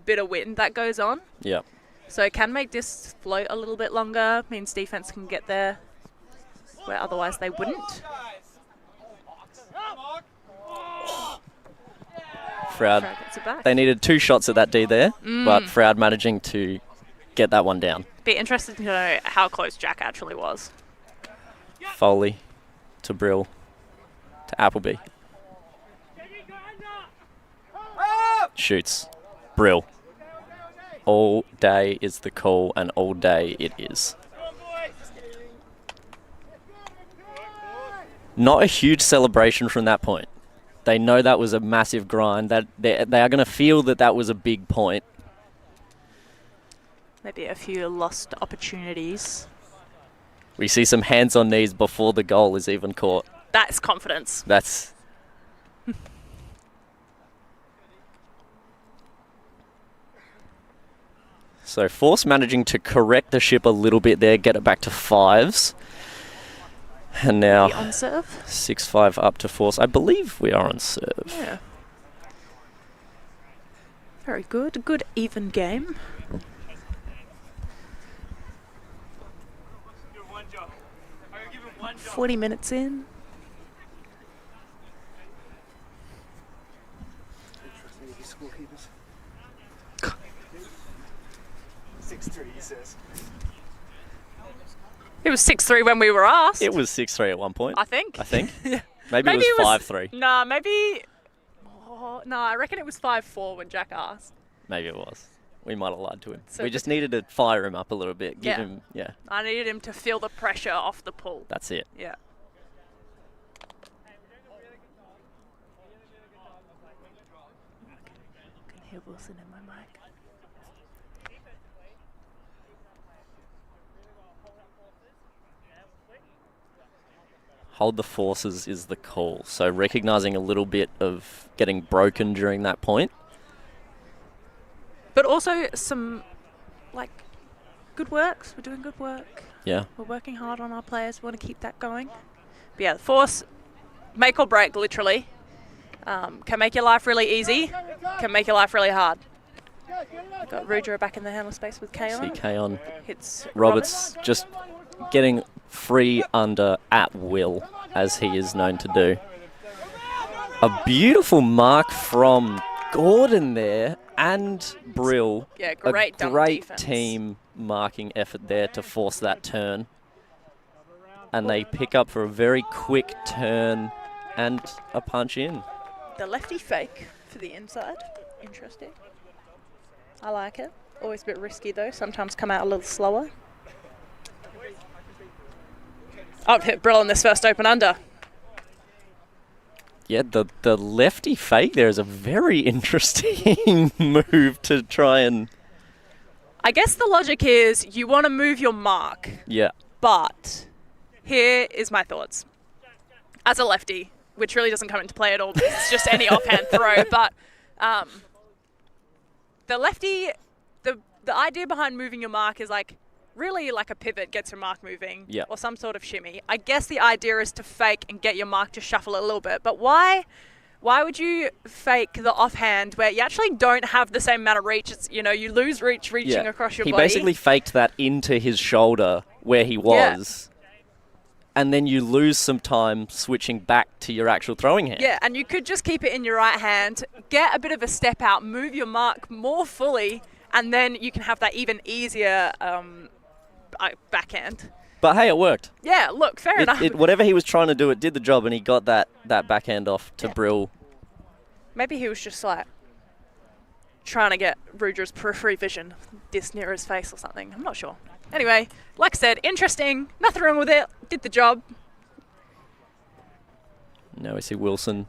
bit of wind that goes on. Yeah. So it can make this float a little bit longer, means defense can get there where otherwise they wouldn't. Froud gets it back. They needed 2 shots at that D there, but Froud managing to get that one down. Be interested to know how close Jack actually was. Foley to Brill to Appleby. Shoots. Brill. All day is the call, and all day it is. Not a huge celebration from that point. They know that was a massive grind. That they are going to feel that was a big point. Maybe a few lost opportunities. We see some hands on knees before the goal is even caught. That's confidence. That's... So Force managing to correct the ship a little bit there, get it back to 5s. And now The on serve. 6-5 up to Force. I believe we are on serve. Yeah. Very good. A good even game. One 40 minutes in. Scorekeepers. 6-3, he says. It was 6-3 when we were asked. It was 6-3 at one point. I think. Maybe Maybe it was 5-3. Nah, maybe. Oh, no, I reckon it was 5-4 when Jack asked. Maybe it was. We might have lied to him. So we just needed to fire him up a little bit. Give him, I needed him to feel the pressure off the pull. That's it. Yeah. I can hear Wilson in my mic. Hold the Forces is the call. So recognising a little bit of getting broken during that point. But also some, good works. We're doing good work. Yeah. We're working hard on our players. We want to keep that going. But yeah, the Force, make or break, literally. Can make your life really easy, can make your life really hard. We've got Rudra back in the handle space with Kaon. See Kaon. Hits Roberts just getting free under at will, as he is known to do. A beautiful mark from Gordon there and Brill. Yeah, great dump great defense. team marking effort there to force that turn. And they pick up for a very quick turn and a punch in. The lefty fake for the inside. Interesting. I like it. Always a bit risky though. Sometimes come out a little slower. Oh, hit Brill on this first open under. Yeah, the lefty fake there is a very interesting move to try and... I guess the logic is you want to move your mark. Yeah. But here is my thoughts. As a lefty, which really doesn't come into play at all because it's just any offhand throw, but the lefty, the idea behind moving your mark is really like a pivot gets your mark moving, or some sort of shimmy. I guess the idea is to fake and get your mark to shuffle a little bit, but why would you fake the offhand where you actually don't have the same amount of reach? It's, you lose reaching across your body. He basically faked that into his shoulder where he was, and then you lose some time switching back to your actual throwing hand. Yeah, and you could just keep it in your right hand, get a bit of a step out, move your mark more fully, and then you can have that even easier backhand. But hey, it worked. Yeah, look, fair enough. Whatever he was trying to do, it did the job, and he got that backhand off to Brill. Maybe he was just trying to get Rudra's periphery vision this near his face or something. I'm not sure. Anyway, like I said, interesting. Nothing wrong with it. Did the job. Now we see Wilson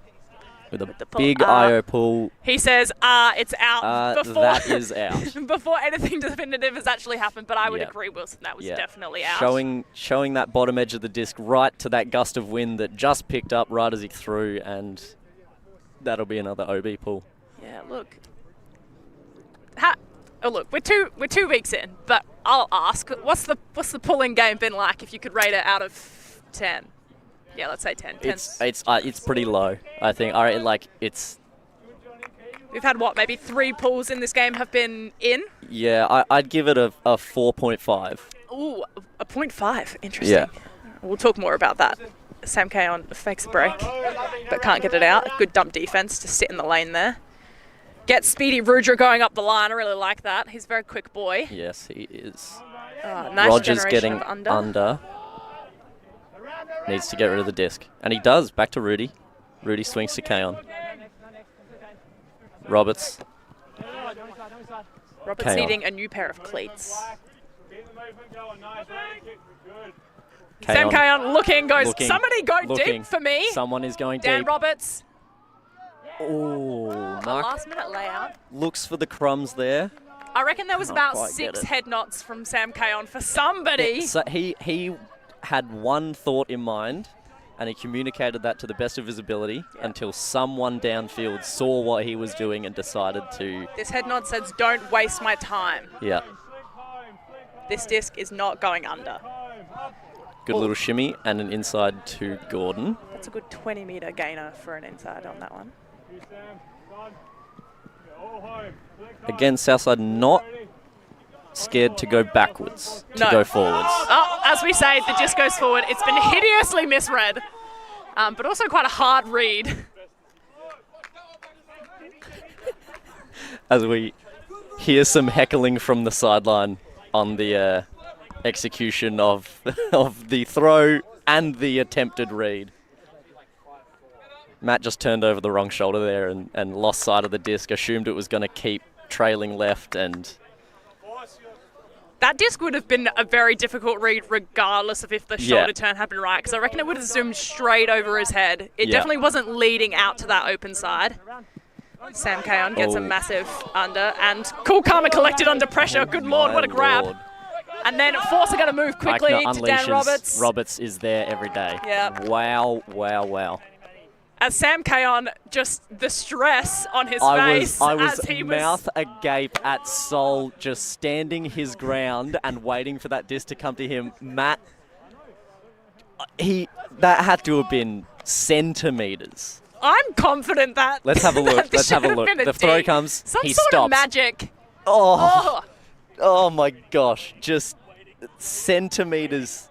with a the pull. big IO pull. He says, it's out. That is out. Before anything definitive has actually happened, but I would agree, Wilson, that was definitely out. Showing that bottom edge of the disc right to that gust of wind that just picked up right as he threw, and that'll be another OB pull. Yeah, look. Look, we're 2 weeks in, but I'll ask, what's the pulling game been like if you could rate it out of 10? Yeah, let's say 10. It's pretty low, I think. All right, it's... We've had, maybe 3 pulls in this game have been in? Yeah, I'd give it a 4.5. Ooh, a 0.5. Interesting. Yeah. We'll talk more about that. Sam Kaon fakes a break, but can't get it out. Good dump defense to sit in the lane there. Get Speedy Rudra going up the line. I really like that. He's a very quick boy. Yes, he is. Nice Rogers getting of under. Needs to get rid of the disc. And he does. Back to Rudy. Rudy swings to Kaon. Roberts needing a new pair of cleats. Sam Kayon looking, goes, somebody go looking. deep for me. Someone is going Dan deep. Roberts. Oh, A Mark last-minute layout. looks for the crumbs there. I reckon there was Can't about quite 6 get it. head knots from Sam Kayon for somebody. So he had one thought in mind, and he communicated that to the best of his ability until someone downfield saw what he was doing and decided to... This head nod says, don't waste my time. Yeah. This disc is not going under. Good little shimmy and an inside to Gordon. That's a good 20-metre gainer for an inside on that one. Again, Southside not scared to go backwards, to go forwards. Oh, as we say, the disc goes forward. It's been hideously misread, but also quite a hard read. As we hear some heckling from the sideline on the execution of the throw and the attempted read. Matt just turned over the wrong shoulder there and lost sight of the disc, assumed it was going to keep trailing left, and... That disc would have been a very difficult read regardless of if the shoulder turn had been right, because I reckon it would have zoomed straight over his head. It definitely wasn't leading out to that open side. Sam Kayon gets a massive under, and Cool Karma collected under pressure. Good Lord, what a grab. Lord. And then Force are going to move quickly to Dan Roberts. Roberts is there every day. Yeah. Wow, wow, wow. As Sam Kayon, just the stress on his face I was as he mouth agape at Sol, just standing his ground and waiting for that disc to come to him. Matt, that had to have been centimetres. I'm confident that... Let's have a look. Let's have a look. The throw comes. Some he sort stops. of magic. Oh my gosh. Just centimetres.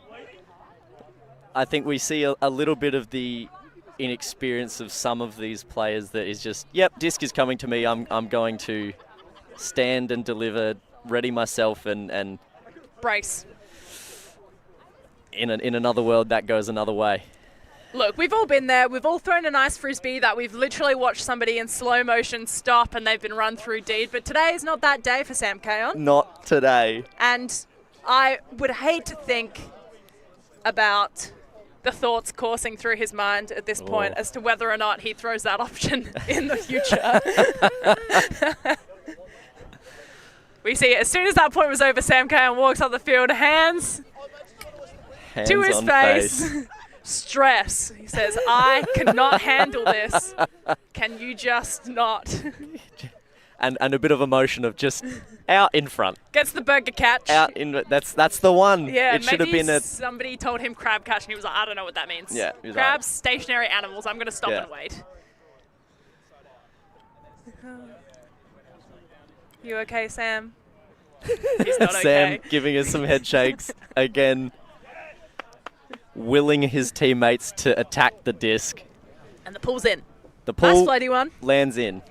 I think we see a little bit of the inexperience of some of these players that is just, yep, disc is coming to me. I'm going to stand and deliver, ready myself, and brace. In another world, that goes another way. Look, we've all been there. We've all thrown a nice frisbee that we've literally watched somebody in slow motion stop and they've been run through deed. But today is not that day for Sam Kayon. Not today. And I would hate to think about the thoughts coursing through his mind at this point as to whether or not he throws that option in the future. We see as soon as that point was over, Sam Kayon walks on the field, hands to his face. Stress. He says, I cannot handle this. Can you just not? And a bit of emotion of just out in front. Gets the burger catch. Out in that's the one. Yeah, it should have been somebody told him crab catch and he was like, I don't know what that means. Yeah, crabs, stationary animals. I'm going to stop and wait. You okay, Sam? He's not Sam okay. giving us some head shakes again, willing his teammates to attack the disc. And the pull's in. The pull nice floaty one. Lands in.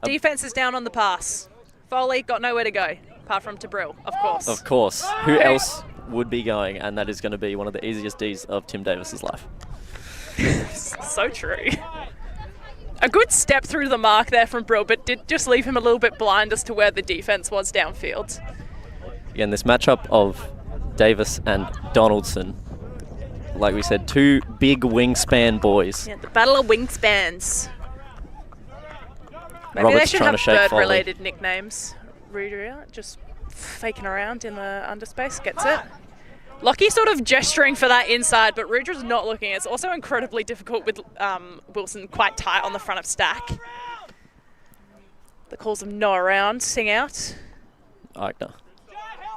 Defense is down on the pass. Foley got nowhere to go, apart from to Brill, of course. Of course. Who else would be going? And that is going to be one of the easiest Ds of Tim Davis's life. So true. A good step through the mark there from Brill, but did just leave him a little bit blind as to where the defense was downfield. Again, this matchup of Davis and Donaldson. Like we said, two big wingspan boys. Yeah, the battle of wingspans. Maybe Roberts they should trying have to shake bird-related nicknames. Rudria just faking around in the underspace, gets it. Lockie sort of gesturing for that inside, but Rudria's not looking. It's also incredibly difficult with Wilson quite tight on the front of stack. The calls of no around, sing out. Eichner.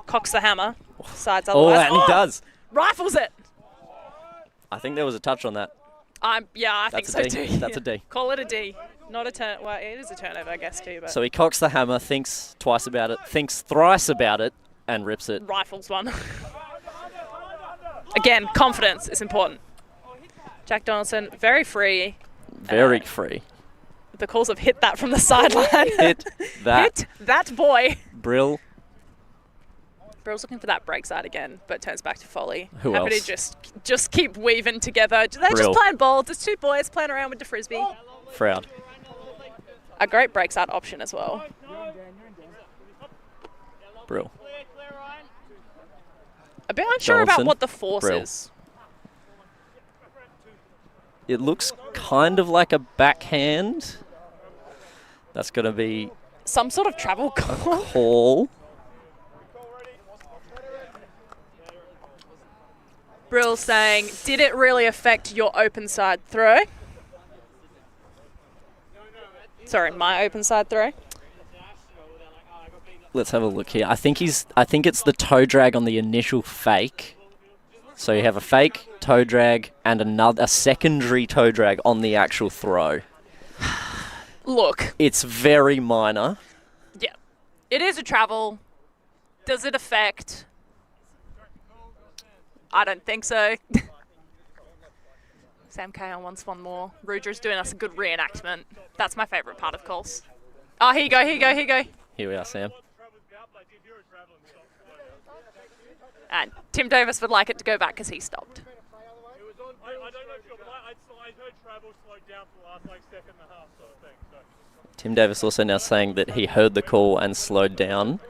Cocks the hammer. Sides otherwise. And he does. Rifles it. I think there was a touch on that. Yeah, I think so too. That's a D. Call it a D. Not a turn. Well, it is a turnover, I guess, too. But So he cocks the hammer, thinks twice about it, thinks thrice about it, and rips it. Rifles one. Again, confidence is important. Jack Donaldson, very free. Very free. The calls have hit that from the sideline. Hit that. Hit that boy. Brill. Brill's looking for that break side again, but turns back to Foley. Who Happy else? to just keep weaving together. They're Brill. just playing ball. There's two boys playing around with the frisbee. Froud. A great break side option as well. Brill. A bit unsure Donaldson. about what the force Brill. is. It looks kind of like a backhand. That's going to be Some sort of travel a call. call. Brill saying, did it really affect your open side throw? Sorry, my open side throw. Let's have a look here. I think it's the toe drag on the initial fake. So you have a fake, toe drag, and a secondary toe drag on the actual throw. Look. It's very minor. Yeah. It is a travel. Does it affect? I don't think so. Sam Kahan wants one more. Ruger's doing us a good reenactment. That's my favourite part of calls. Oh, here you go, here you go, here you go. Here we are, Sam. And Tim Davis would like it to go back because he stopped. I don't know if you're right. I heard travel slowed down for the last second and a half sort of thing. So. Tim Davis also now saying that he heard the call and slowed down.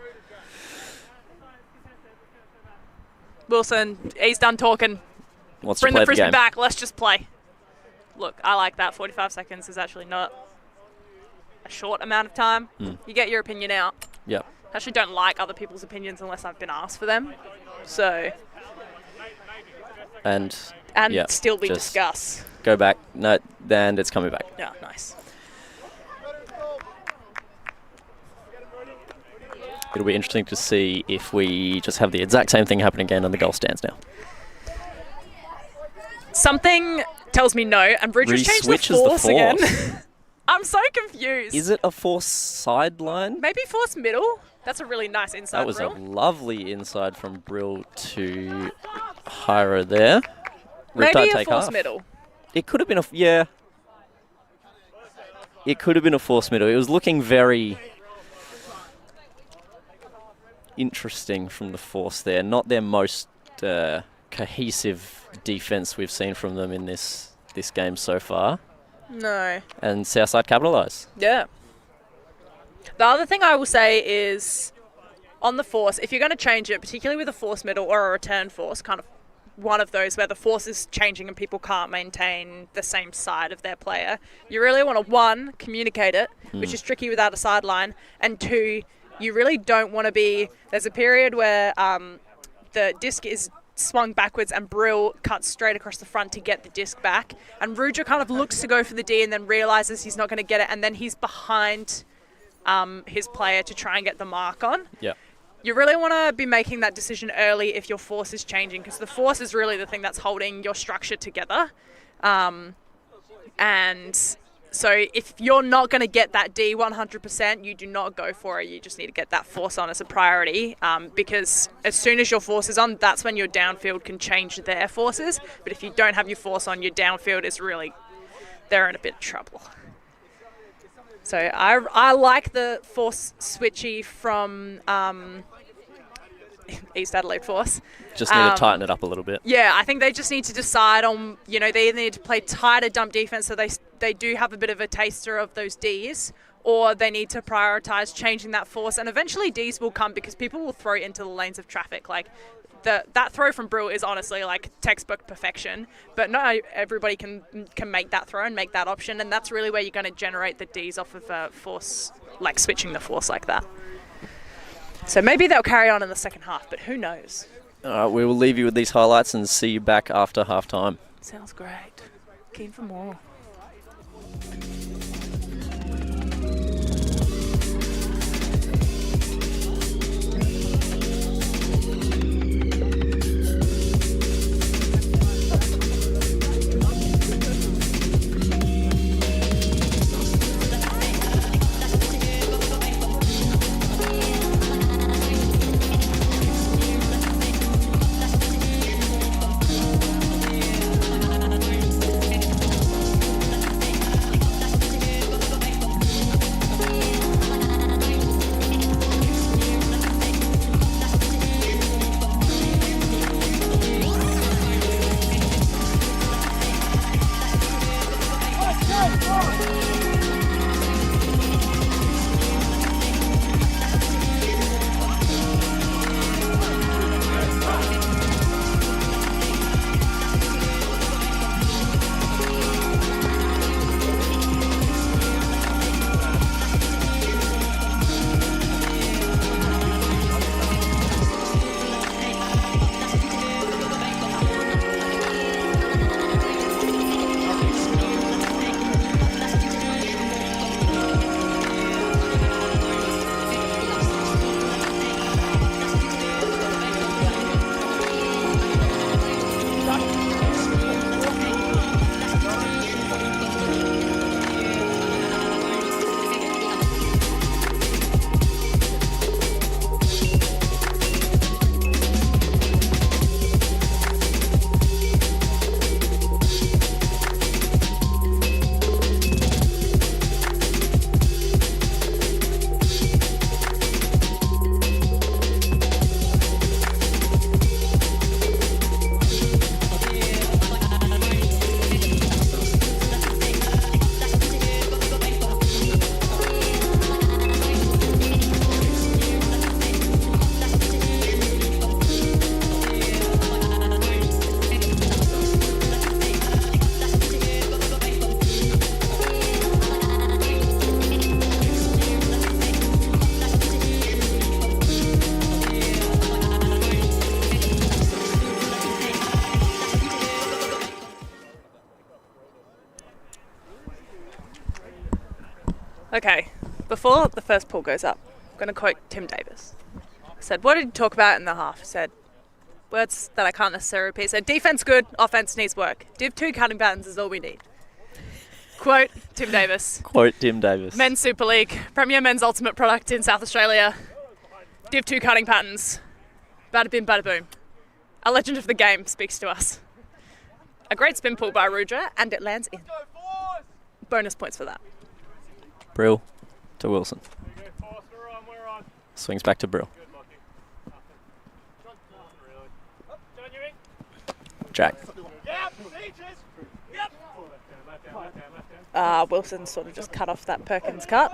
Wilson, he's done talking. Wants Bring to play the the Frisbee game. back. Let's just play. Look, I like that. 45 seconds is actually not a short amount of time. You get your opinion out. Yep. I actually don't like other people's opinions unless I've been asked for them. So, And and still we just discuss. go back. No, and it's coming back. Yeah, nice. It'll be interesting to see if we just have the exact same thing happen again and the goal stands now. Something tells me no, and Bridger's changed the Re-switches the force again. force. I'm so confused. Is it a force sideline? Maybe force middle? That's a really nice inside That was Brill. a lovely inside from Brill to Hyra there. Maybe Riptide a take force half. middle. It could have been It could have been a force middle. It was looking very interesting from the force there. Not their most cohesive defense we've seen from them in this game so far. No. And Southside capitalise. Yeah. The other thing I will say is on the force, if you're going to change it, particularly with a force middle or a return force, kind of one of those where the force is changing and people can't maintain the same side of their player, you really want to, one, communicate it, which is tricky without a sideline, and two, you really don't want to be... There's a period where the disc is swung backwards and Brill cuts straight across the front to get the disc back, and Ruger kind of looks to go for the D and then realises he's not going to get it, and then he's behind his player to try and get the mark on. Yeah. You really want to be making that decision early if your force is changing, because the force is really the thing that's holding your structure together. And so if you're not going to get that D 100%, you do not go for it. You just need to get that force on as a priority, because as soon as your force is on, that's when your downfield can change their forces. But if you don't have your force on, your downfield is really, they're in a bit of trouble. So I like the force switchy from East Adelaide Force. Just need to tighten it up a little bit. Yeah, I think they just need to decide on, they either need to play tighter dump defense so they do have a bit of a taster of those Ds, or they need to prioritise changing that force. And eventually Ds will come because people will throw into the lanes of traffic. Like, that throw from Brill is honestly like textbook perfection, but not everybody can make that throw and make that option, and that's really where you're going to generate the Ds off of force, like switching the force like that. So maybe they'll carry on in the second half, but who knows? All right, we will leave you with these highlights and see you back after half-time. Sounds great. Keen for more. Okay, before the first pull goes up, I'm going to quote Tim Davis. I said, what did he talk about in the half? He said, words that I can't necessarily repeat. He said, defense good, offense needs work. Div 2 cutting patterns is all we need. Quote Tim Davis. Quote Tim Davis. Men's Super League, premier men's ultimate product in South Australia. Div 2 cutting patterns. Bada bim, bada boom. A legend of the game speaks to us. A great spin pull by Rudra, and it lands in. Bonus points for that. Brill to Wilson. Swings back to Brill. Jack. Wilson sort of just cut off that Perkins cut.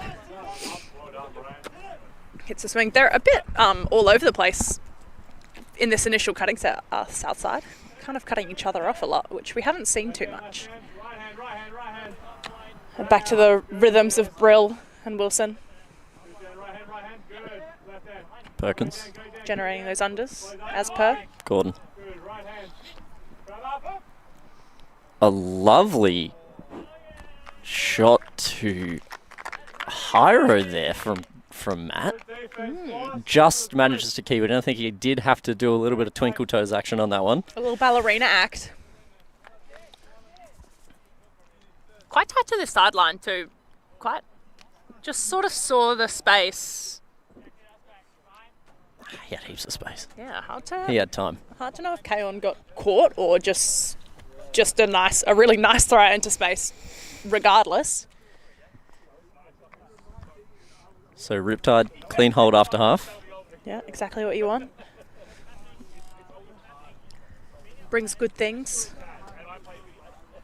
Hits a swing. They're a bit all over the place in this initial cutting Southside. Kind of cutting each other off a lot, which we haven't seen too much. And back to the rhythms of Brill and Wilson. Perkins. Generating those unders, as per. Gordon. A lovely shot to Hyro there from Matt. Just manages to keep it. I think he did have to do a little bit of twinkle toes action on that one. A little ballerina act. Quite tight to the sideline too. Quite. Just sort of saw the space. He had heaps of space. Yeah, He had time. hard to know if Kaon got caught or just a really nice throw into space, regardless. So Riptide, clean hold after half. Yeah, exactly what you want. Brings good things.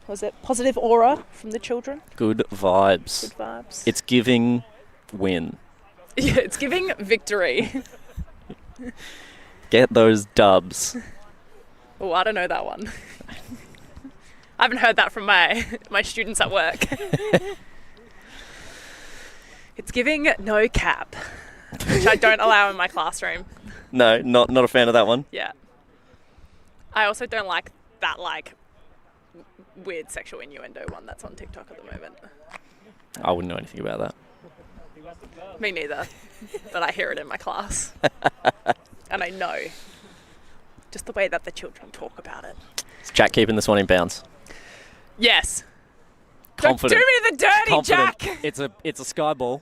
Was it positive aura from the children? Good vibes. Good vibes. It's giving win. Yeah, it's giving victory. Get those dubs. Oh, I don't know that one. I haven't heard that from my students at work. It's giving no cap, which I don't allow in my classroom. No, not a fan of that one. Yeah. I also don't like that weird sexual innuendo one that's on TikTok at the moment. I wouldn't know anything about that. Me neither, but I hear it in my class. And I know just the way that the children talk about it. Is Jack keeping this one in bounds? Yes. Confident. Don't do me the dirty, Confident. Jack. It's a sky ball.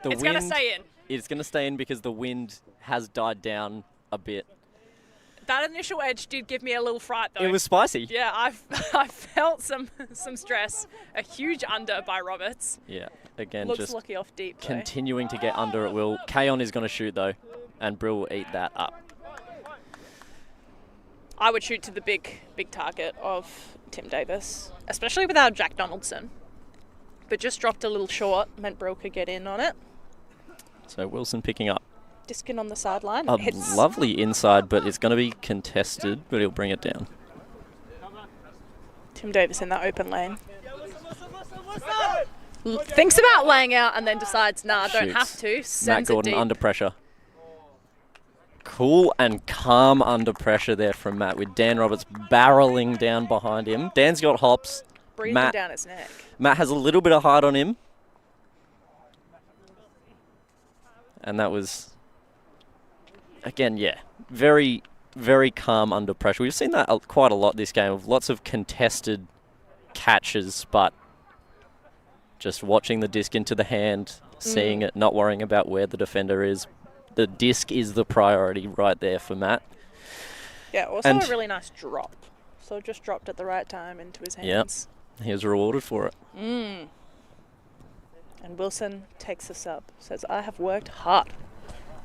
It's going to stay in. It's going to stay in because the wind has died down a bit. That initial edge did give me a little fright, though. It was spicy. Yeah, I felt some stress. A huge under by Roberts. Yeah, again, Looks just lucky off deep, though. continuing to get under at will. Kaon is going to shoot, though, and Brill will eat that up. I would shoot to the big target of Tim Davis, especially without Jack Donaldson. But just dropped a little short, meant Brill could get in on it. So Wilson picking up. Diskin on the sideline. A lovely inside, but it's going to be contested, but he'll bring it down. Tim Davis in that open lane. Thinks about laying out and then decides, nah, don't have to. Sends Matt Gordon it deep. under pressure. Cool and calm under pressure there from Matt, with Dan Roberts barreling down behind him. Dan's got hops. Breathing down his neck. Matt has a little bit of height on him. And that was, again, yeah, very, very calm under pressure. We've seen that quite a lot this game, of lots of contested catches, but just watching the disc into the hand, seeing it, not worrying about where the defender is. The disc is the priority right there for Matt. Yeah, also a really nice drop. So just dropped at the right time into his hands. Yep, he was rewarded for it. And Wilson takes us up, says, I have worked hard.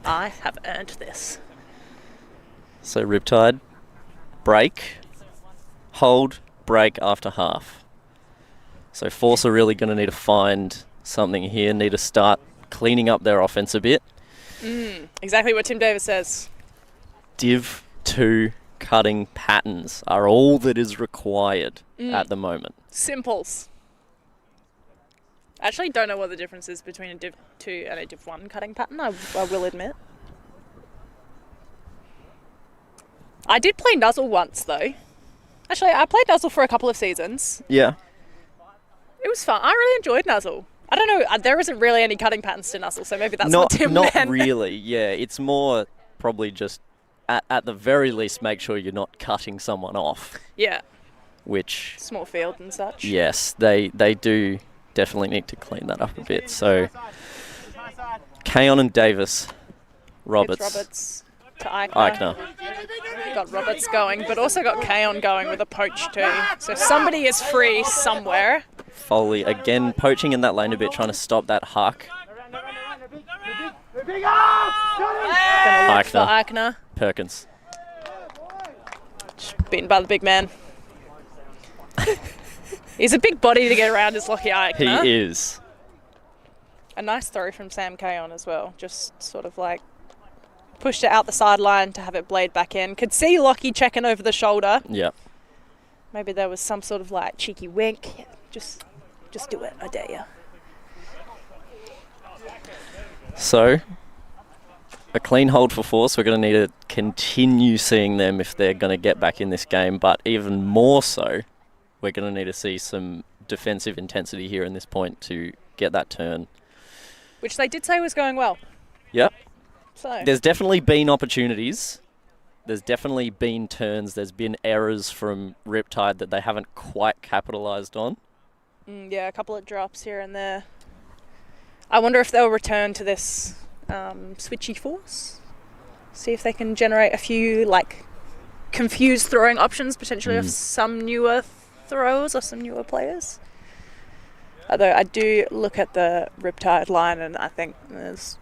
I have earned this. So Riptide, break, hold, break after half. So Force are really going to need to find something here, need to start cleaning up their offense a bit. Exactly what Tim Davis says. Div 2 cutting patterns are all that is required at the moment. Simples. I actually don't know what the difference is between a Div 2 and a Div 1 cutting pattern, I will admit. I did play Nuzzle once, though. Actually, I played Nuzzle for a couple of seasons. Yeah. It was fun. I really enjoyed Nuzzle. I don't know. There isn't really any cutting patterns to Nussel, so maybe that's not, what Tim Not meant. really, yeah. It's more probably just, at the very least, make sure you're not cutting someone off. Yeah. Which, Small field and such. yes, they do definitely need to clean that up a bit. So, Kayon and Davis, Roberts. Gibbs Roberts to Eichner. Got Roberts going, but also got Kayon going with a poach too. So somebody is free somewhere. Foley again poaching in that lane a bit, trying to stop that huck. Gonna look for Eichner. Perkins. Beaten by the big man. He's a big body to get around, is Lockie Eichner. He is. A nice throw from Sam Kayon as well. Just sort of like pushed it out the sideline to have it blade back in. Could see Lockie checking over the shoulder. Yep. Maybe there was some sort of like cheeky wink. Yeah, just do it, I dare you. So, a clean hold for Force. We're going to need to continue seeing them if they're going to get back in this game. But even more so, we're going to need to see some defensive intensity here in this point to get that turn. Which they did say was going well. Yep. So There's definitely been opportunities. There's definitely been turns. There's been errors from Riptide that they haven't quite capitalised on. yeah, a couple of drops here and there. I wonder if they'll return to this switchy Force. See if they can generate a few like confused throwing options, potentially of some newer throwers or some newer players. Although I do look at the Riptide line and I think there's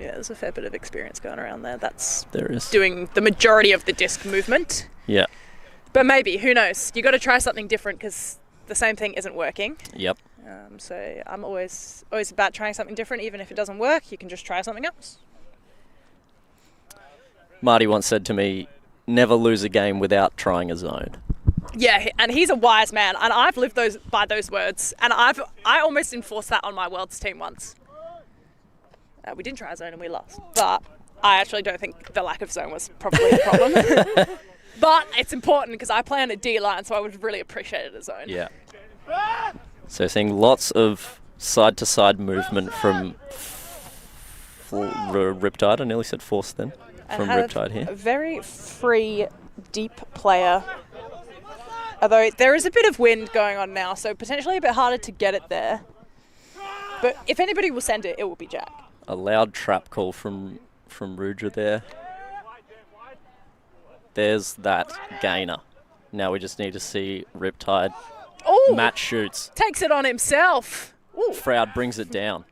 a fair bit of experience going around there. There is doing the majority of the disc movement. Yeah. But maybe, who knows? You got to try something different because the same thing isn't working. Yep. So I'm always about trying something different. Even if it doesn't work, you can just try something else. Marty once said to me, never lose a game without trying a zone. Yeah, and he's a wise man, and I've lived by those words, and I almost enforced that on my Worlds team once. We didn't try a zone and we lost, but I actually don't think the lack of zone was probably the problem. But it's important because I play on a D line, so I would have really appreciated a zone. Yeah. So seeing lots of side-to-side movement from Riptide. I nearly said Force then. From Riptide here. A very free, deep player. Although there is a bit of wind going on now, so potentially a bit harder to get it there. But if anybody will send it, it will be Jack. A loud trap call from Rudra there. There's that gainer. Now we just need to see Riptide. Oh! Matt shoots. Takes it on himself. Ooh. Froud brings it down.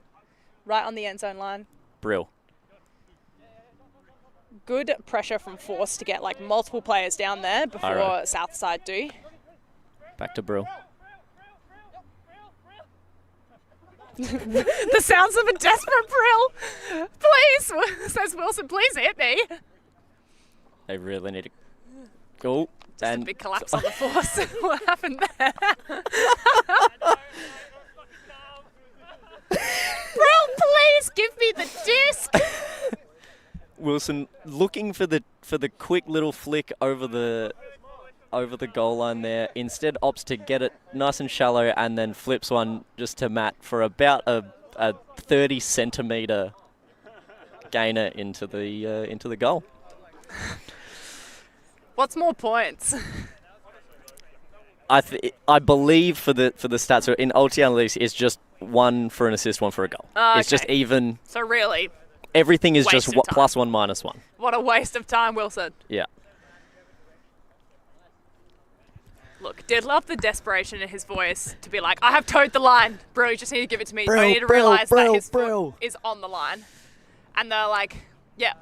Right on the end zone line. Brill. Good pressure from Force to get like multiple players down there before Southside do. Back to Brill. The sounds of a desperate Brill. Please, says Wilson, please hit me. They really need to go. Just a big collapse on the Force. What happened there? Brill, please give me the disc. Wilson looking for the quick little flick over the goal line there. Instead opts to get it nice and shallow and then flips one just to Matt for about a 30 centimetre gainer into the goal. What's more points? I believe for the stats in ULTI.TV it's just one for an assist, one for a goal. It's just even. So really, everything is just waste of time. +1, -1. What a waste of time, Wilson. Yeah. Look, did love the desperation in his voice to be like, I have towed the line. Bro, you just need to give it to me. Bro, I need to bro, realise bro, that his bro. foot is on the line. And they're like, yeah,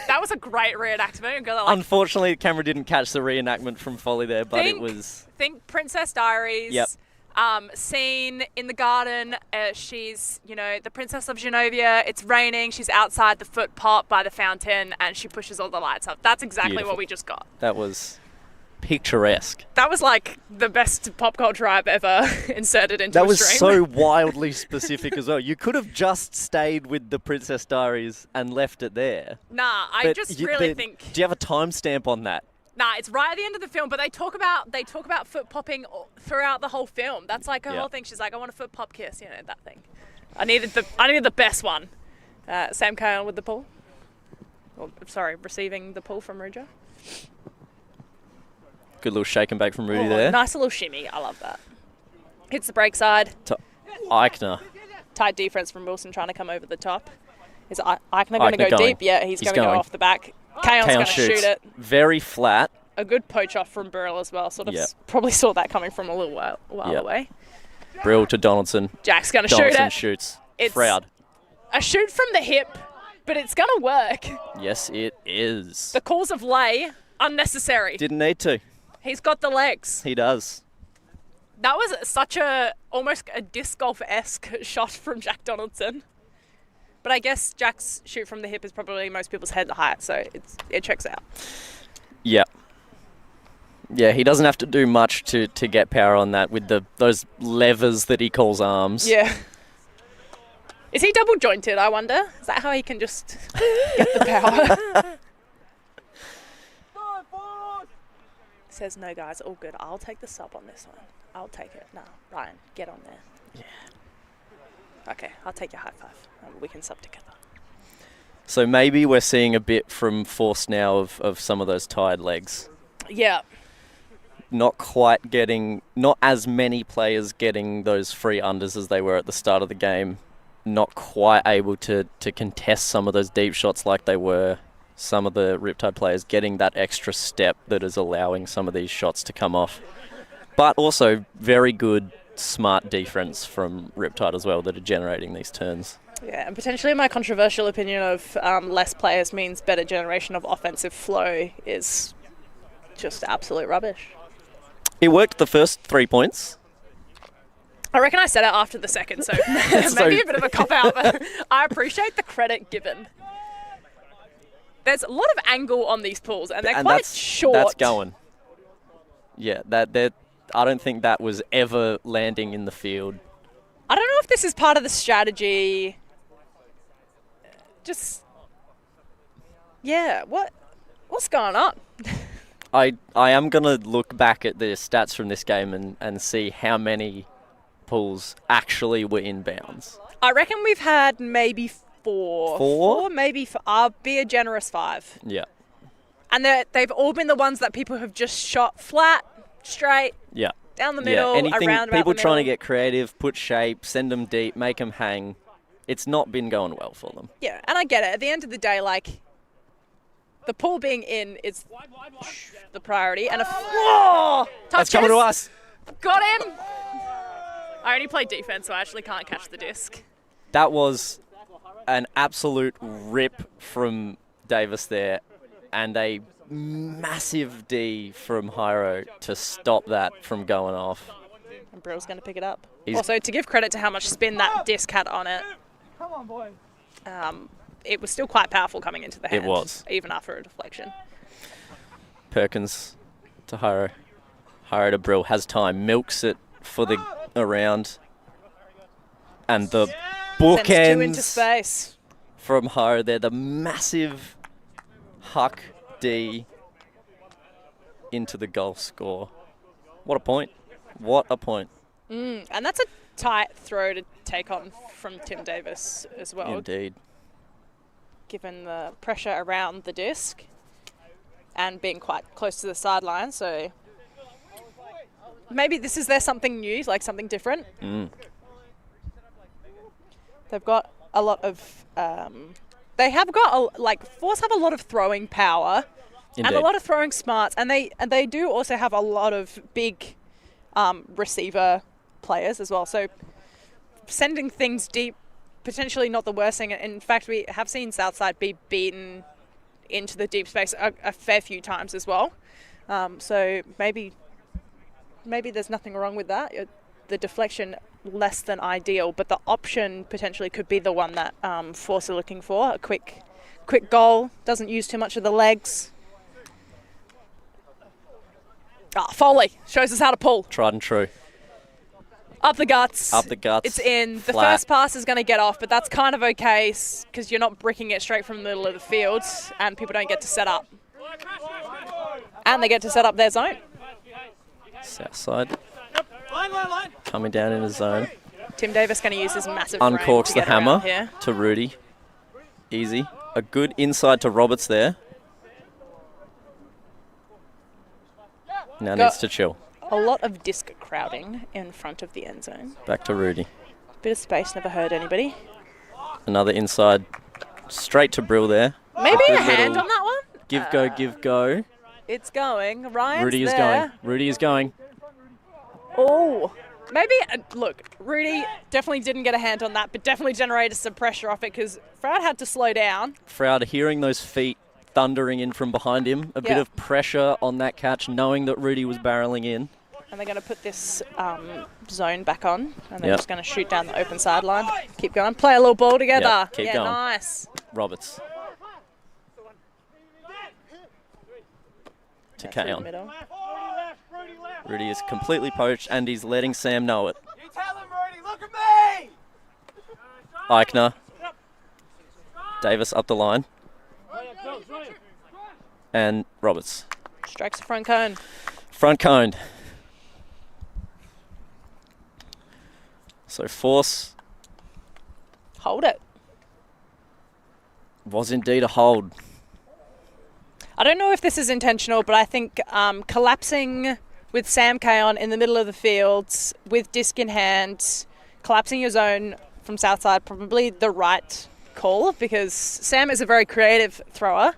that was a great reenactment. Like, unfortunately, the camera didn't catch the reenactment from Foley there, but it was... Think Princess Diaries. Yep. Scene in the garden. She's, the Princess of Genovia. It's raining. She's outside the foot pot by the fountain, and she pushes all the lights up. That's exactly Beautiful. what we just got. That was picturesque. That was like the best pop culture I've ever inserted into that a was stream. so wildly specific as well. You could have just stayed with the Princess Diaries and left it there. Nah, I But just you- really the- think... Do you have a timestamp on that? Nah, it's right at the end of the film, but they talk about foot popping throughout the whole film. That's like her whole thing. She's like, I want a foot pop kiss, that thing. I needed the best one. Sam Cahill with the pull. Receiving the pull from Ruja. Good little shake and bake from Rudy there. Nice little shimmy. I love that. Hits the break side. To Eichner. Tight defense from Wilson trying to come over the top. Is Eichner going to go deep? Yeah, he's going to go off the back. Cahill's going to shoot it. Very flat. A good poach off from Burrell as well. Probably saw that coming from a little while away. Brill to Donaldson. Jack's going to shoot it. Donaldson shoots. It's Froud. A shoot from the hip, but it's going to work. Yes, it is. The calls of lay, unnecessary. Didn't need to. He's got the legs. He does. That was almost a disc golf-esque shot from Jack Donaldson. But I guess Jack's shoot from the hip is probably most people's head height, so it checks out. Yeah. Yeah, he doesn't have to do much to get power on that with those levers that he calls arms. Yeah. Is he double jointed, I wonder? Is that how he can just get the power? Says, no, guys, all good. I'll take the sub on this one. I'll take it. No, Ryan, get on there. Yeah. Okay, I'll take your high five. We can sub together. So maybe we're seeing a bit from Force now of some of those tired legs. Yeah. Not as many players getting those free unders as they were at the start of the game. Not quite able to contest some of those deep shots like they were. Some of the Riptide players getting that extra step that is allowing some of these shots to come off. But also very good, smart defense from Riptide as well that are generating these turns. Yeah, and potentially my controversial opinion of less players means better generation of offensive flow is just absolute rubbish. It worked the first 3 points. I reckon I said it after the second, so maybe a bit of a cop-out, but I appreciate the credit given. There's a lot of angle on these pulls, and they're quite short. That's going. Yeah, I don't think that was ever landing in the field. I don't know if this is part of the strategy. What's going on? I am going to look back at the stats from this game and see how many pulls actually were in bounds. I reckon we've had maybe four. Four? Maybe I'll be a generous 5. Yeah. And they've all been the ones that people have just shot flat, straight, down the middle, around people trying to get creative, put shape, send them deep, make them hang. It's not been going well for them. Yeah, and I get it. At the end of the day, like, the pull being in is the priority. And That's coming to us. Got him. I only play defense, so I actually can't catch the disc. That was an absolute rip from Davis there, and a massive D from Hyro to stop that from going off. And Brill's going to pick it up. Also, to give credit to how much spin that disc had on it, Come on, boy. It was still quite powerful coming into the hand. It was. Even after a deflection. Perkins to Hyro. Hyro to Brill, has time, milks it for the around. And the Sends 2 into bookends space. from Hyro there. The massive huck D into the goal score. What a point. What a point. And that's a tight throw to take on from Tim Davis as well. Indeed. Given the pressure around the disc and being quite close to the sideline. So maybe this is something new, like something different. They've got a lot of... Force have a lot of throwing power. Indeed. And a lot of throwing smarts. And they do also have a lot of big receiver players as well. So sending things deep, potentially not the worst thing. In fact, we have seen Southside be beaten into the deep space a fair few times as well. So maybe there's nothing wrong with that. The deflection less than ideal, but the option potentially could be the one that Force are looking for. A quick goal, doesn't use too much of the legs. Foley shows us how to pull. Tried and true. Up the guts. Up the guts. It's in. The Flat. first pass is going to get off, but that's kind of okay because you're not bricking it straight from the middle of the field and people don't get to set up. And they get to set up their zone. Southside coming down in his zone. Tim Davis going to use his massive frame Uncorks to the get around hammer here. to Rudy. Easy. A good inside to Roberts there. Now needs to chill. A lot of disc crowding in front of the end zone. Back to Rudy. Bit of space, never hurt anybody. Another inside. Straight to Brill there. Maybe a good hand little on that one? Give go. It's going. Ryan's Rudy is there. going. Rudy is going. Oh, maybe, look, Rudy definitely didn't get a hand on that, but definitely generated some pressure off it because Froud had to slow down. Froud hearing those feet thundering in from behind him. A bit of pressure on that catch, knowing that Rudy was barreling in. And they're going to put this zone back on, and they're just going to shoot down the open sideline. Keep going. Play a little ball together. Yep, keep going. Nice. Roberts. To Kaon. Rudy is completely poached, and he's letting Sam know it. You tell him, Rudy, look at me! Eichner. Davis up the line. And Roberts. Strikes the front cone. Front cone. So force Hold it. was indeed a hold. I don't know if this is intentional, but I think collapsing with Sam Kaon in the middle of the field with disc in hand, collapsing your zone from Southside, probably the right call because Sam is a very creative thrower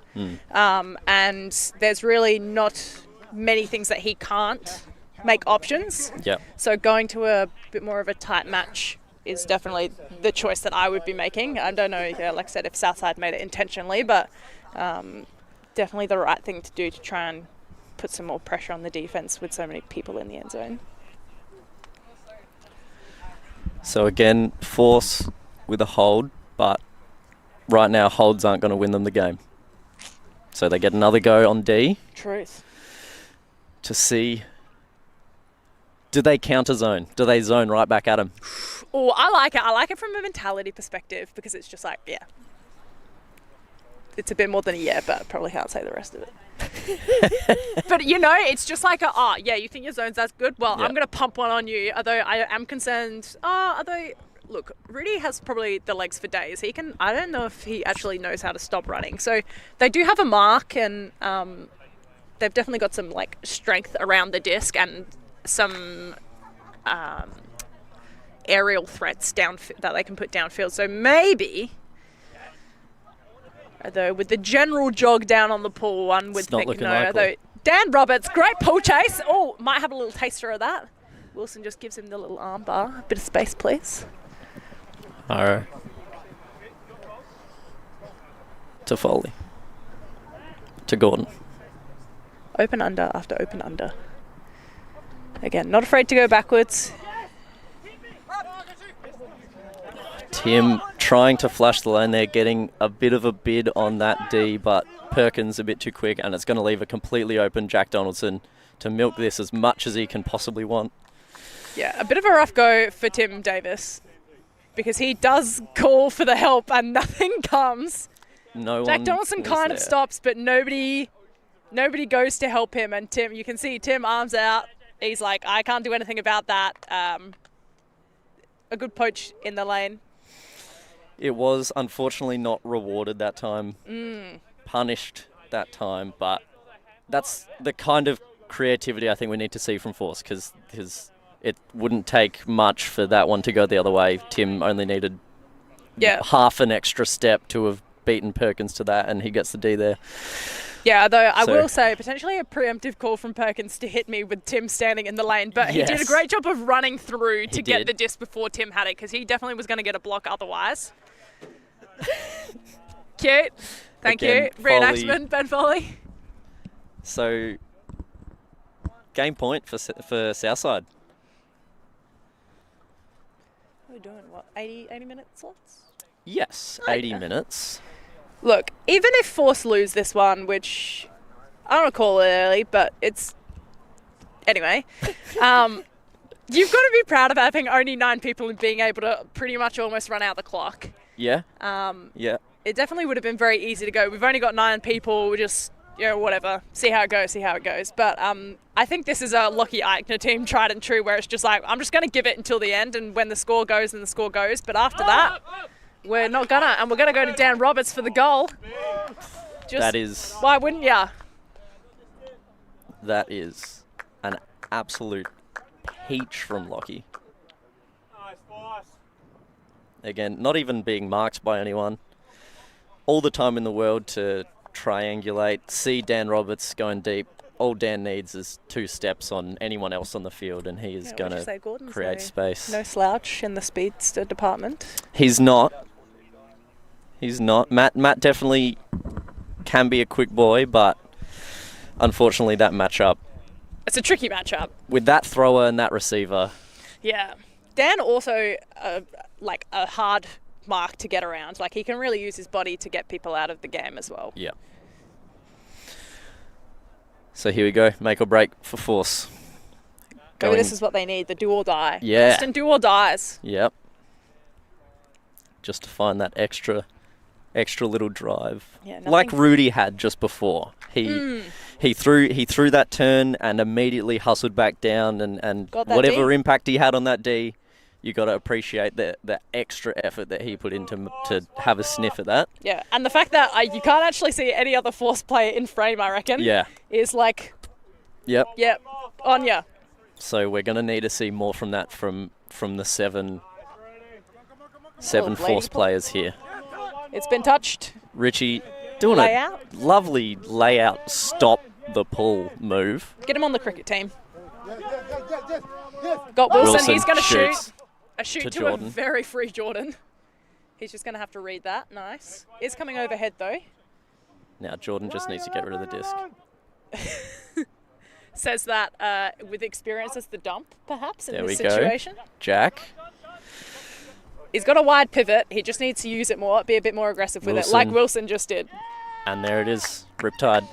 and there's really not many things that he can't make options. Yep. So going to a bit more of a tight match is definitely the choice that I would be making. I don't know, like I said, if Southside made it intentionally, but definitely the right thing to do to try and put some more pressure on the defense with so many people in the end zone. So again, force with a hold, but right now holds aren't going to win them the game. So they get another go on D Truth. to see, do they counter zone? Do they zone right back at him? Oh, I like it. I like it from a mentality perspective because it's just like, yeah. It's a bit more than a yeah, but I probably can't say the rest of it. But, you know, it's just like, you think your zone's that good? Well, I'm going to pump one on you. Although I am concerned, look, Rudy has probably the legs for days. I don't know if he actually knows how to stop running. So they do have a mark and they've definitely got some, like, strength around the disc and some aerial threats that they can put downfield. So maybe, although with the general jog down on the pool, one would think no. Likely. Although Dan Roberts, great pull chase. Oh, might have a little taster of that. Wilson just gives him the little arm bar. A bit of space, please. Alright. To Foley. To Gordon. Open under after open under. Again, not afraid to go backwards. Tim trying to flush the lane there, getting a bit of a bid on that D, but Perkins a bit too quick, and it's going to leave a completely open Jack Donaldson to milk this as much as he can possibly want. Yeah, a bit of a rough go for Tim Davis because he does call for the help and nothing comes. Jack Donaldson kind of stops, but nobody goes to help him, and Tim, you can see Tim arms out. He's like, I can't do anything about that. A good poach in the lane. It was unfortunately not rewarded that time, punished that time, but that's the kind of creativity I think we need to see from Force because it wouldn't take much for that one to go the other way. Tim only needed half an extra step to have beaten Perkins to that, and he gets the D there. Yeah, though I will say potentially a preemptive call from Perkins to hit me with Tim standing in the lane, but he did a great job of running through to get the disc before Tim had it because he definitely was going to get a block otherwise. Cute. Thank you. Reenactment, Ben Foley. So, game point for Southside. We're doing, 80 minute slots? Yes, 80 minutes. Look, even if Force lose this one, which I don't want to call it early, but it's... Anyway, you've got to be proud of having only 9 people and being able to pretty much almost run out the clock. Yeah. It definitely would have been very easy to go. We've only got 9 people. whatever. See how it goes. But I think this is a Lockie Eichner team, tried and true, where it's just like, I'm just going to give it until the end, and when the score goes, then the score goes. But after that, we're not gonna. And we're going to go to Dan Roberts for the goal. That is... Why wouldn't ya? That is an absolute peach from Lockie. Again, not even being marked by anyone. All the time in the world to triangulate, see Dan Roberts going deep. All Dan needs is 2 steps on anyone else on the field, and he is going to create space. No slouch in the speedster department. He's not. Matt definitely can be a quick boy, but unfortunately that matchup. It's a tricky matchup. With that thrower and that receiver. Yeah. Dan also, like a hard mark to get around. Like, he can really use his body to get people out of the game as well. Yeah. So here we go. Make or break for Force. Maybe this is what they need, the do or die. Yeah. Instant do or dies. Yep. Just to find that extra little drive. Yeah, like Rudy had just before. He threw that turn and immediately hustled back down, and whatever impact he had on that D, you got to appreciate the extra effort that he put in to have a sniff at that. Yeah, and the fact that you can't actually see any other Force player in frame, I reckon. Yeah. Is like. Yep. On ya. So we're going to need to see more from that from the seven Force players here. It's been touched. Richie doing layout. A lovely layout, stop the pull move. Get him on the cricket team. Got Wilson. He's going to shoot. A shoot to a very free Jordan. He's just going to have to read that. Nice. It's coming overhead though. Now Jordan just needs to get rid of the disc. Says that with experience as the dump, perhaps, in this situation. Go. Jack. He's got a wide pivot. He just needs to use it more, be a bit more aggressive with it, like Wilson just did. And there it is. Riptide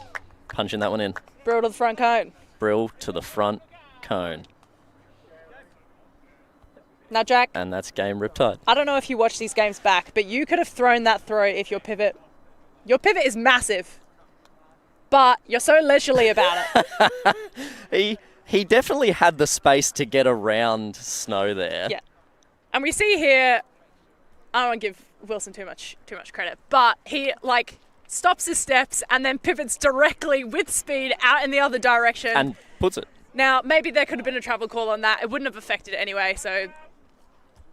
punching that one in. Brill to the front cone. Brill to the front cone. Now, Jack. And that's game Riptide. I don't know if you watch these games back, but you could have thrown that throw if your pivot is massive, but you're so leisurely about it. He definitely had the space to get around Snow there. Yeah. And we see here, I don't want to give Wilson too much credit, but he stops his steps and then pivots directly with speed out in the other direction. And puts it. Now, maybe there could have been a travel call on that. It wouldn't have affected it anyway, so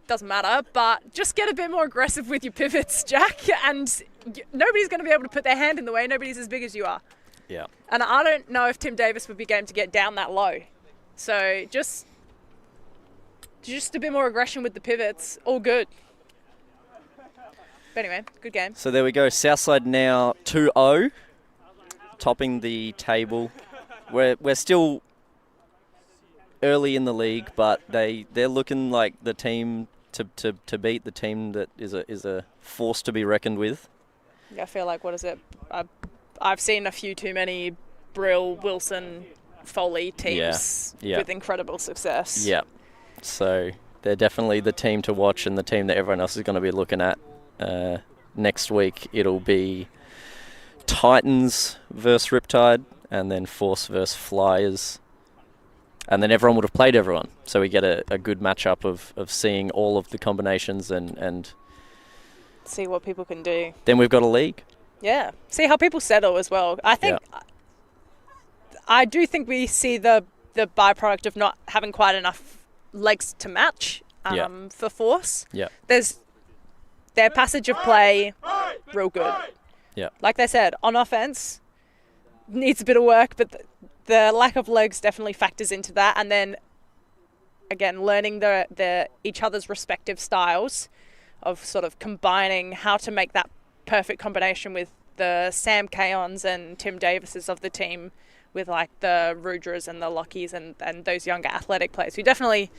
doesn't matter. But just get a bit more aggressive with your pivots, Jack, and nobody's going to be able to put their hand in the way. Nobody's as big as you are. Yeah. And I don't know if Tim Davis would be game to get down that low. So just a bit more aggression with the pivots. All good. But anyway, good game. So there we go. Southside now 2-0, topping the table. We're still early in the league, but they're looking like the team to beat, the team that is a force to be reckoned with. I feel like, what is it? I've seen a few too many Brill, Wilson, Foley teams with incredible success. Yeah. So they're definitely the team to watch and the team that everyone else is going to be looking at. Next week it'll be Titans versus Riptide, and then Force versus Flyers. And then everyone would have played everyone. So we get a good matchup of seeing all of the combinations and see what people can do. Then we've got a league. Yeah. See how people settle as well. I do think we see the byproduct of not having quite enough legs to match for Force. Yeah. Their passage of play, real good. Yeah. Like they said, on offense, needs a bit of work, but the lack of legs definitely factors into that. And then, again, learning the each other's respective styles of sort of combining how to make that perfect combination with the Sam Kaons and Tim Davises of the team, with like the Rudras and the Lockies and those younger athletic players who definitely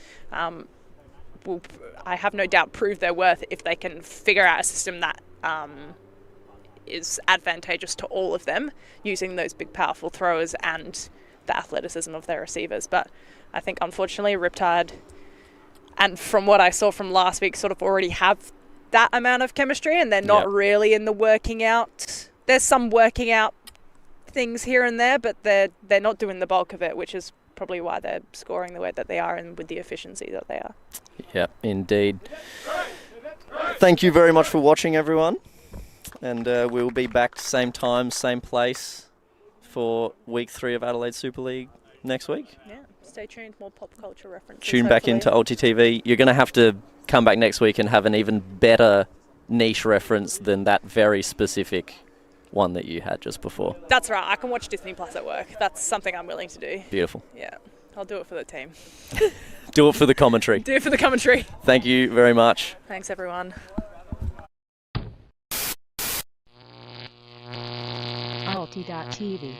will, I have no doubt, prove their worth if they can figure out a system that is advantageous to all of them, using those big powerful throwers and the athleticism of their receivers. But I think unfortunately Riptide, and from what I saw from last week, sort of already have that amount of chemistry, and they're not really in the working out. There's some working out things here and there, but they're not doing the bulk of it, which is probably why they're scoring the way that they are and with the efficiency that they are. Yeah, indeed. Thank you very much for watching, everyone. And we'll be back same time, same place for week 3 of Adelaide Super League next week. Yeah, stay tuned. More pop culture references. Tune back into ULTI.TV. You're going to have to come back next week and have an even better niche reference than that very specific one that you had just before. That's right. I can watch Disney Plus at work. That's something I'm willing to do. Beautiful. Yeah, I'll do it for the team. Do it for the commentary. Do it for the commentary. Thank you very much. Thanks, everyone. ULTI.TV